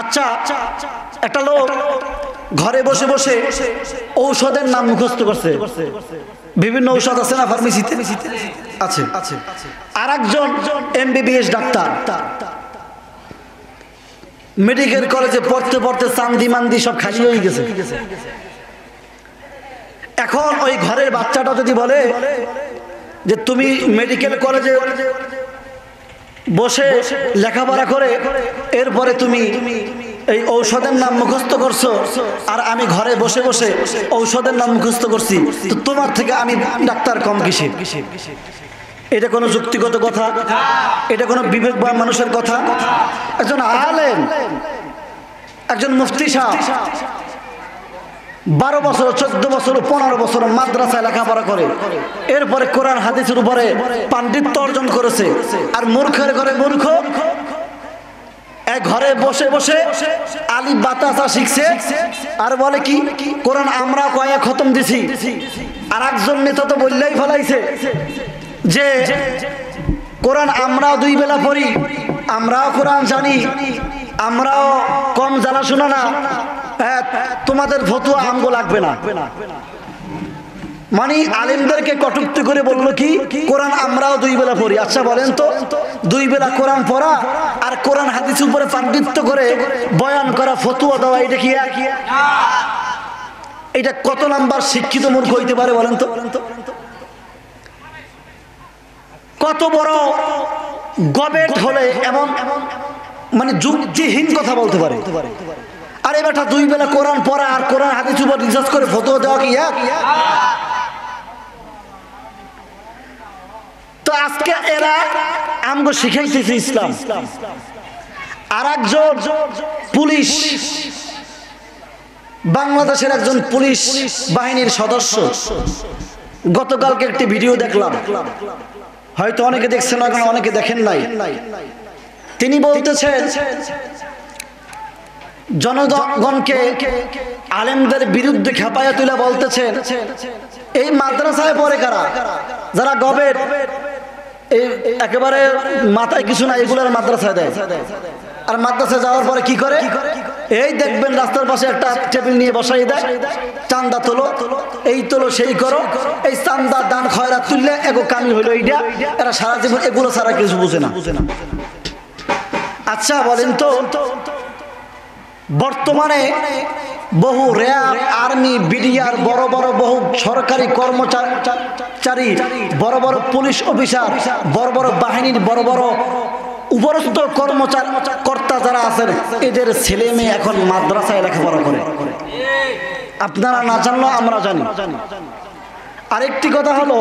আচ্ছা, একটা লোক ঘরে বসে বসে ঔষধের নাম মুখস্থ করছে, বিভিন্ন ঔষধ আছে না ফার্মেসিতে আছে, আর একজন MBBS ডাক্তার মেডিকেল কলেজে পড়তে পড়তে চান্দি মান্দি সব খালি হয়ে গেছে। এখন ওই ঘরের বাচ্চাটা যদি বলে যে তুমি মেডিকেল কলেজে বসে লেখাপড়া করে এরপরে তুমি এই ঔষধের নাম মুখস্থ করছো, আর আমি ঘরে বসে বসে ঔষধের নাম মুখস্থ করছি, তো তোমার থেকে আমি ডাক্তার কম কিসে? এটা কোনো যুক্তিগত কথা? এটা কোনো বিবেকবান মানুষের কথা? একজন আলেম, একজন মুফতি সাহেব 12 বছর 14 বছর 15 বছর মাদ্রাসায় লেখাপড়া করে, এরপরে কোরআন হাদিসের উপরে পাণ্ডিত্য অর্জন করেছে, আর মূর্খের ঘরে মূর্খ ঘরে বসে বসে আলিফ বাতাসা শিখছে, আর বলে কি কোরআন আমরা কয়েক খতম দিছি। আর একজন নেতা তো বললেই ফলাইছে যে কোরআন আমরাও 2 বেলা পড়ি, আমরাও কোরআন জানি, আমরাও কম জানাশোনা না, তোমাদের ফতুয়া আমগো লাগবে না। মানে আলেমদেরকে কটূক্তি করে বললো কি কোরআন আমরাও 2 বেলা পড়ি। আচ্ছা বলেন তো 2 বেলা কোরআন পড়া আর কোরআন হাদিস উপরে পাণ্ডিত্য করে বয়ান করা, ফতোয়া দেওয়া, এটা কি এক? এটা কত নাম্বার শিক্ষিত মূর্খ হইতে পারে বলেন তো? কত বড় গবেট হলে এমন মানে যুক্তিহীন কথা বলতে পারে? আরে বেটা 2 বেলা কোরআন পড়া আর কোরআন হাদিস উপর রিসার্চ করে ফতোয়া দেওয়া কি এক? তো আজকে এরা আমগো শিখাইতেছে ইসলাম। আর একজন পুলিশ, বাংলাদেশের একজন পুলিশ বাহিনীর সদস্য, গতকালকে একটি ভিডিও দেখলাম, হয়তো অনেকে দেখছেন না, অনেকে দেখেন নাই। তিনি বলতেছেন জনগণকে আলেমদের বিরুদ্ধে খেপায়া তুলে বলতেছেন এই মাদ্রাসায় পড়ে কারা, যারা গবেট একেবারে মাথায় কিছু না, এগুলোর মাদ্রাসায় দেয়। আর মাদ্রাসায় যাওয়ার পরে কি করে? এই দেখবেন রাস্তার পাশে একটা টেবিল নিয়ে বসাই দেয়, চান্দা তোলো, এই তোলো, সেই করো, এই চান্দা দান খয়রাত তুললে এগো কামি হইলো এইটা। এরা সারা জীবন এগুলো ছাড়া কিছু বুঝে না। আচ্ছা বলেন তো, বর্তমানে বহু র্যাব, আর্মি, বিডিআর, বড় বড় বহু সরকারি কর্মচারী, বড় বড় পুলিশ অফিসার, বড় বড় বাহিনীর বড় বড় উপরস্থ কর্তা যারা আছেন, এদের ছেলে মেয়ে এখন মাদ্রাসায় লেখাপড়া করে। আপনারা না জানলেও আমরা জানি। আরেকটি কথা হলো,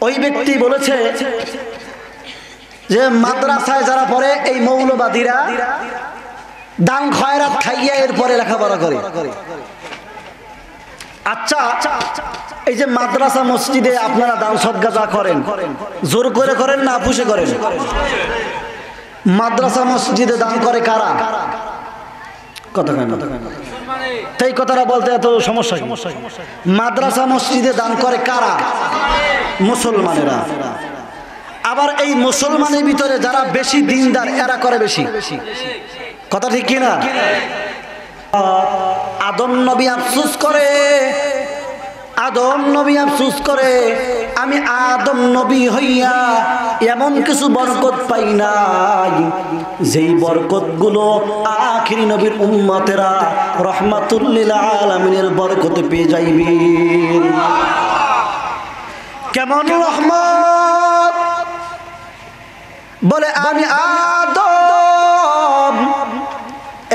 ওই ব্যক্তি বলেছে যে মাদ্রাসায় যারা পড়ে এই মৌলবাদীরা দান খয়রাত খাইয়া এরপরে লেখাপড়া করে। আচ্ছা, এই যে মাদ্রাসা মসজিদে আপনারা দান সদকা যা করেন, জোর করে করেন না আপুসে করেন? মাদ্রাসা মসজিদে দান করে কারা? কথা কেন? এই কথাটা বলতে এত সমস্যা? মাদ্রাসা মসজিদে দান করে কারা? মুসলমানেরা। আবার এই মুসলমানের ভিতরে যারা বেশি দিনদার, এরা করে বেশি। কথা ঠিক কিনা? আদম নবী আফসোস করে, আদম নবী আফসোস করে, আমি আদম নবী হইয়া এমন কিছু বরকত পাই নাই যেই বরকত গুলো আখিরি নবীর উম্মতেরা রহমাতুল লিল আলামিনের বরকত পেয়ে যাইবে। কেমন রহমত? বলে আমি আদম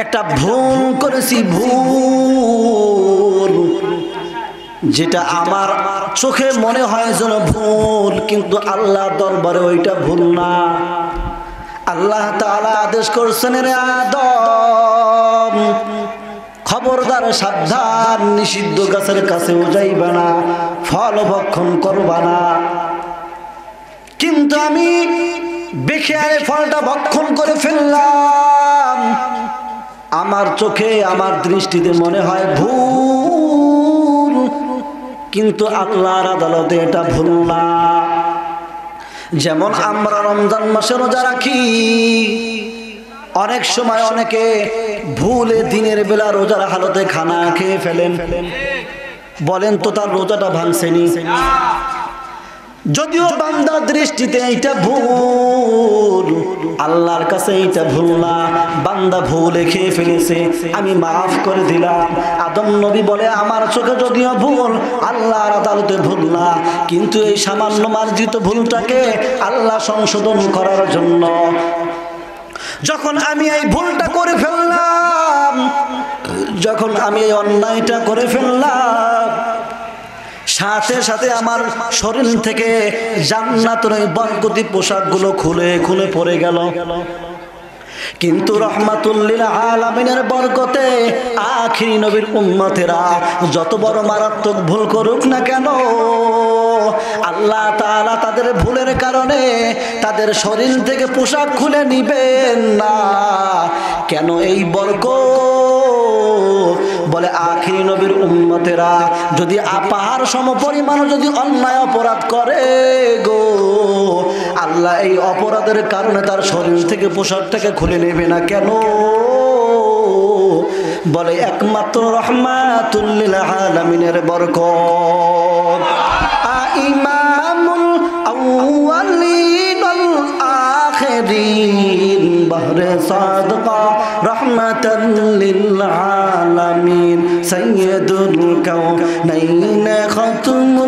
একটা ভুল করেছি, ভুল যেটা আমার চোখে মনে হয় যেন ভুল, কিন্তু আল্লাহ দরবারে ওইটা ভুল না। আল্লাহ তাআলা আদেশ করছেন, রে আদম খবরদার, সাবধান, নিষিদ্ধ গাছের কাছেও যাইবা না, ফল ভক্ষণ করবা না। কিন্তু আমি বেখেয়ালে ফলটা ভক্ষণ করে ফেললাম, আমার চোখে আমার দৃষ্টিতে মনে হয় ভুল, কিন্তু আল্লাহর আদালতে এটা ভুল না। যেমন আমরা রমজান মাসে রোজা রাখি, অনেক সময় অনেকে ভুলে দিনের বেলা রোজার হালতে খানা খেয়ে ফেলেন। বলেন তো তার রোজাটা ভাঙছেনি? যদিও বান্দার দৃষ্টিতে এইটা ভুল, আল্লাহর কাছে এইটা ভুল না। বান্দা ভুলে খেয়ে ফেলেছে, আমি মাফ করে দিলাম। আদম নবী বলে আমার চোখে যদিও ভুল, আল্লাহর আদালতে ভুল না, কিন্তু এই সামান্য মার্জিত ভুলটাকে আল্লাহ সংশোধন করার জন্য যখন আমি এই ভুলটা করে ফেললাম, যখন আমি এই অন্যায়টা করে ফেললাম, সাথে সাথে আমার শরীর থেকে জান্নাতের বরকতি পোশাকগুলো খুলে খুলে পড়ে গেল। কিন্তু রহমাতুল লিল আলামিনের বরকতে আখিরি নবীর উম্মতেরা যত বড় মারাত্মক ভুল করুক না কেন, আল্লাহ তাআলা তাদের ভুলের কারণে তাদের শরীর থেকে পোশাক খুলে নিবেন না। কেন এই বরকত? বলে আখিরি নবীর উম্মতেরা যদি পাহাড় সমপরিমাণ যদি অন্যায় অপরাধ করে গো, আল্লাহ এই অপরাধের কারণে তার শরীর থেকে পোশাকটাকে খুলে নেবে না। কেন? বলে একমাত্র রহমাতুল লিল আলামিনের বরকত। صادقا رحمة للعالمين سيد الكونين ختم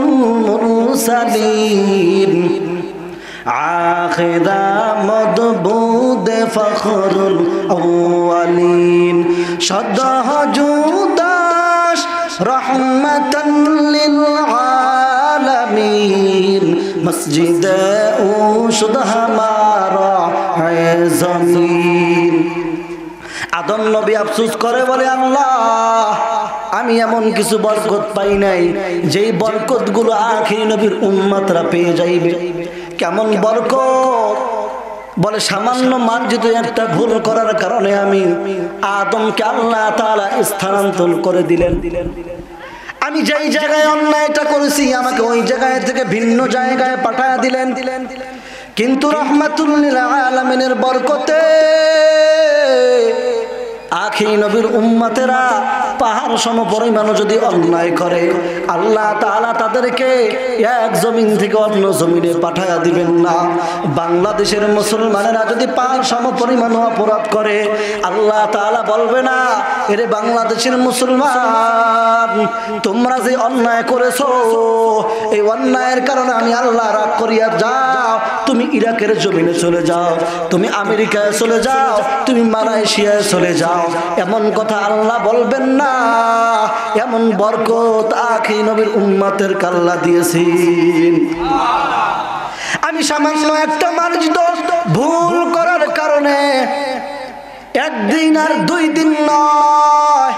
المرسلين آخر مدبود فخر الأولين شده جوداش رحمة للعالمين مسجد اوشد हमारा है जमीन আদম নবী আফসোস করে বলে আল্লাহ আমি এমন কিছু বরকত পাই নাই যেই বরকতগুলো আখিরি নবীর উম্মতরা পেয়ে যাইবে কেমন বরকত বলে সামান্য মার্জিত একটা ভুল করার কারণে আমি আদমকে আল্লাহ তাআলা স্থানান্তর করে দিলেন আমি যেই জায়গায় অন্যায়টা করেছি আমাকে ওই জায়গা থেকে ভিন্ন জায়গায় পাঠায়া দিলেন কিন্তু রাহমাতুল লিল আলামিনের বরকতে আখিরি নবীর উম্মতেরা পাহাড় সম পরিমাণ যদি অন্যায় করে আল্লাহ তাআলা তাদেরকে এক জমিন থেকে অন্য জমিনে পাঠায়া দিবেন না বাংলাদেশের মুসলমানেরা যদি পাহাড় সম পরিমাণ অপরাধ করে আল্লাহ তাআলা বলবে না এরে বাংলাদেশের মুসলমান তোমরা যে অন্যায় করেছো এই অন্যায়ের কারণে আমি আল্লাহ রাগ করিয়া যাও তুমি ইরাকের জমিনে চলে যাও তুমি আমেরিকায় চলে যাও তুমি মালয়েশিয়ায় চলে যাও এমন কথা আল্লাহ বলবেন না এমন বরকত আখিরি নবীর উম্মতের আল্লাহ দিয়েছেন আমি সামান্য একটা মার্জিত ভুল করার কারণে একদিন আর দুই দিন নয়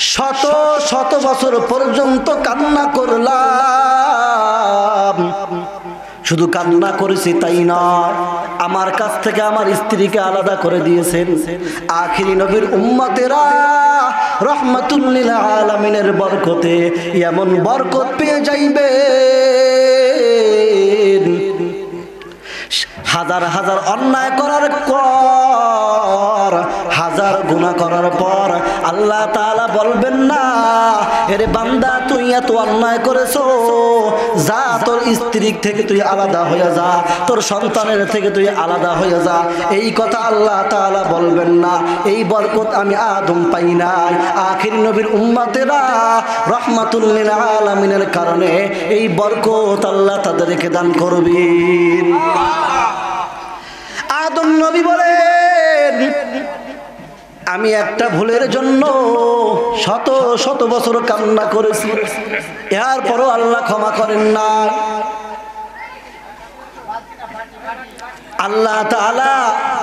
শত শত বছর পর্যন্ত কান্না করলাম শুধু কান্না করেছি তাই নয় আমার কাছ থেকে আমার স্ত্রীকে আলাদা করে দিয়েছেন আখিরি নবীর উম্মতেরা রাহমাতুল লিল আলামিনের বরকতে এমন বরকত পেয়ে যাইবে হাজার হাজার অন্যায় করার পর হাজার গুনাহ করার পর আল্লাহ তাআলা বলবেন না এরে বান্দা তুই এত অন্যায় করেছো যা তোর স্ত্রী থেকে তুই আলাদা হয়ে যা তোর সন্তানের থেকে তুই আলাদা হয়ে যা এই কথা আল্লাহ তাআলা বলবেন না এই বরকত আমি আদম পাই নাই আখিরি নবীর উম্মতেরা রাহমাতুল লিল আলামিনের কারণে এই বরকত আল্লাহ তাদেরকে দান করবেন আদম নবী বলেন আমি একটা ভুলের জন্য শত শত বছর কান্না করেছি এরপরও আল্লাহ ক্ষমা করেন না আল্লাহ তাআলা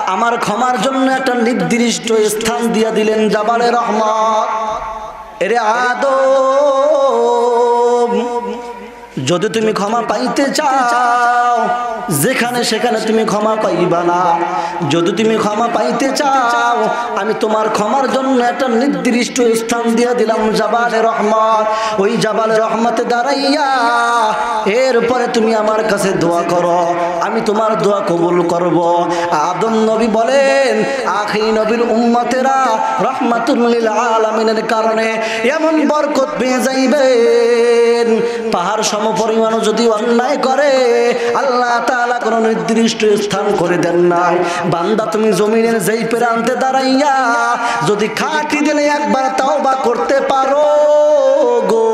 আমার ক্ষমার জন্য একটা নির্দিষ্ট স্থান দিয়ে দিলেন জাবালে রহমত এরে আদম যদি তুমি ক্ষমা পাইতে চাও যেখানে সেখানে তুমি ক্ষমা পাইবা না যদি তুমি ক্ষমা পাইতে চাও আমি তোমার ক্ষমার জন্য একটা নির্দিষ্ট স্থান দিয়ে দিলাম জাবালে রহমত ওই জাবালে রহমতে দাঁড়াইয়া এরপরে তুমি আমার কাছে দোয়া করো আমি তোমার দোয়া কবুল করব আদম নবী বলেন আখিরি নবীর উম্মতেরা রাহমাতুল লিল আলামিনের কারণে এমন বরকত পেয়ে যাইবেন পাহাড় সম পরিমাণ যদি অন্যায় করে আল্লাহ তাআলা কোন নির্দিষ্ট স্থান করে দেন নাই বান্দা তুমি জমিনের যেই প্রান্তে দাঁড়াইয়া যদি খাঁটি দিলে একবার তাওবা করতে পারো গো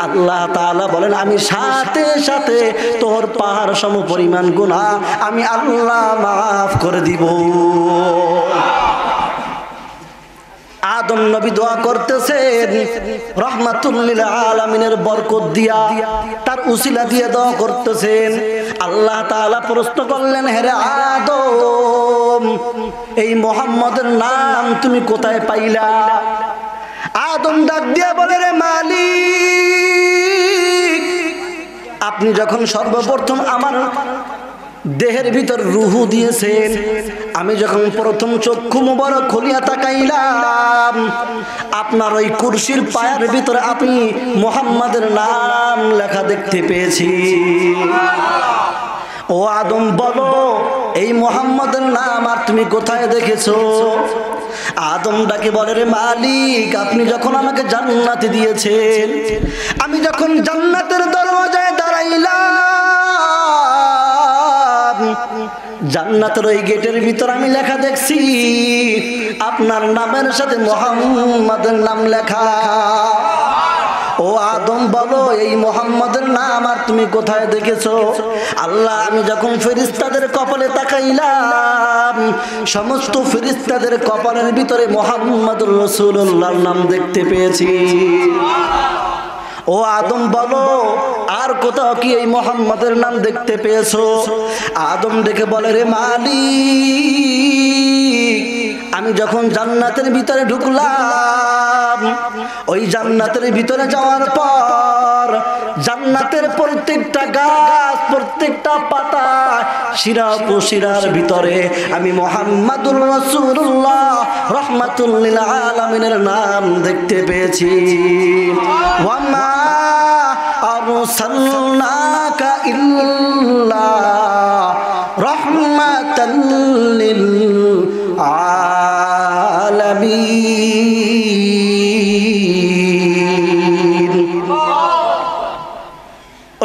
আল্লাহ তাআলা বলেন আমি সাথে সাথে তোর পাহাড় সম পরিমাণ গুনাহ আমি আল্লাহ মাফ করে দিব আদম নবী দোয়া করতেছেন রাহমাতুল লিল আলামিনের বরকত দিয়া তার উসিলা দিয়ে দোয়া করতেছেন আল্লাহ তাআলা প্রশ্ন করলেন হে আদম এই মুহাম্মদের নাম তুমি কোথায় পাইলা আদম ডাক দিয়া বলে রে মালিক আপনি যখন সর্বপ্রথম আমার দেহের ভিতর রুহু দিয়েছেন আমি যখন প্রথম চক্ষু মুবারক খুলিয়া তাকাইলাম আপনার ওই কুরসির পায়ের ভিতরে আপনি মুহাম্মাদের নাম লেখা দেখতে পেয়েছি ও আদম বলো এই মুহাম্মাদের নাম আর তুমি কোথায় দেখেছো আদম ডাকে বলে রে মালিক আপনি যখন আমাকে জান্নাতে দিয়েছেন আমি যখন জান্নাতের দরওয়াজায় দাঁড়াইলাম জান্নাতের ওই গেটের ভিতর আমি লেখা দেখছি আপনার নামের সাথে মুহাম্মাদের নাম লেখা। ও আদম বলো এই মুহাম্মাদের নাম আর তুমি কোথায় দেখেছো? আল্লাহ আমি যখন ফেরেশতাদের কপালে তাকাইলাম সমস্ত ফেরেশতাদের কপালের ভিতরে মুহাম্মাদুর রাসূলুল্লাহর নাম দেখতে পেয়েছি। ও আদম বলো আর কোথাও কি এই মুহাম্মাদের নাম দেখতে পেয়েছো? আদম ডেকে বলে রে মালিক আমি যখন জান্নাতের ভিতরে ঢুকলাম ওই জান্নাতের ভিতরে যাওয়ার পর জান্নাতের প্রত্যেকটা গাছ প্রত্যেকটা পাতা শিরা উপশিরার ভিতরে আমি মুহাম্মাদুর রাসূলুল্লাহ রাহমাতুল লিল আলামিনের নাম দেখতে পেয়েছি। ওয়ামা আরসালনাকা ইল্লা রাহমাতাল লিল আলামিন।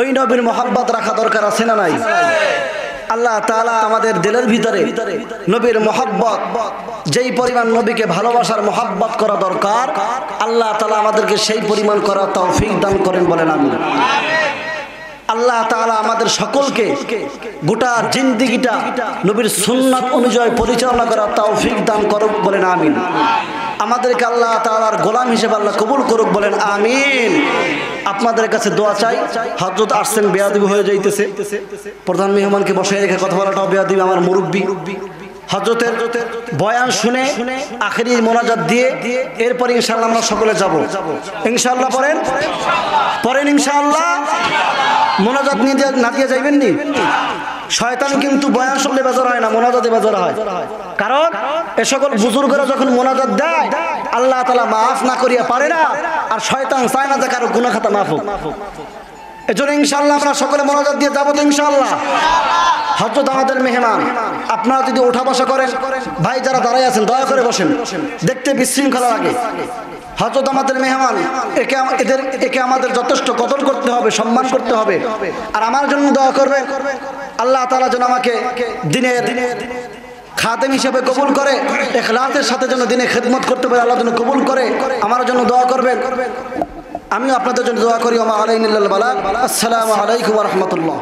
ওই নবীর মোহাব্বত রাখা দরকার আছে না নাই? আল্লাহ তাআলা আমাদের দিলের ভিতরে নবীর মোহাব্বত যেই পরিমাণ নবীকে ভালোবাসার মোহাব্বত করা দরকার আল্লাহ তাআলা আমাদেরকে সেই পরিমাণ করার তৌফিক দান করেন বলেন আমিন। আল্লাহ তাআলা আমাদের সকলকে গোটা জিন্দেগিটা নবীর সুন্নাত অনুযায়ী পরিচালনা করার তৌফিক দান করুক বলেন আমিন। আমাদেরকে আল্লাহ তাআলার গোলাম হিসেবে আল্লাহ কবুল করুক বলেন আমিন। আপনাদের কাছে দোয়া চাই। হযরত আসছেন বেয়াদবি হয়ে যাইতেছে, প্রধান মেহমানকে বসায় রেখে কথা বলাটাও বেয়াদবি। আমার মুরব্বী হযরতের বয়ান শুনে আখেরি মোনাজাত দিয়ে এরপর ইনশাআল্লাহ আমরা সকলে যাব। ইনশাআল্লাহ পড়েন পড়েন ইনশাআল্লাহ। মোনাজাত নিয়ে না দিয়ে যাইবেন নি? শয়তান কিন্তু বয়ান শুনলে বেজার হয় না, মোনাজাতে বেজার হয়। কারণ এ সকল বুজুর্গরা যখন মোনাজাত দেয় আল্লাহ তাআলা মাফ না করিয়া পারে না, আর শয়তান চায় না যে কারো গুনাহ খাতা মাফ হোক। এজন্য ইনশাআল্লাহ আমরা সকলে মোনাজাত দিয়ে যাবো তো ইনশাআল্লাহ। হযরত আমাদের মেহমান আপনারা যদি ওঠা বসা করেন, ভাই যারা দাঁড়ায় আছেন দয়া করে বসেন, দেখতে বিশৃঙ্খলা লাগে। হযরত আমাদের মেহমান একে আমাদের যথেষ্ট কদর করতে হবে, সম্মান করতে হবে। আর আমার জন্য দোয়া করবেন আল্লাহ তাআলা যেন আমাকে দিনের খাদেম হিসেবে কবুল করে, ইখলাসের সাথে যেন দিনে খেদমত করতে পারে আল্লাহ যেন কবুল করে। আমার জন্য দোয়া করবেন, আমিও আপনাদের জন্য দোয়া করি। ওয়া মা আলাইনা ইল্লাল বালাগ। আসসালামু আলাইকুম ওয়া রাহমাতুল্লাহ।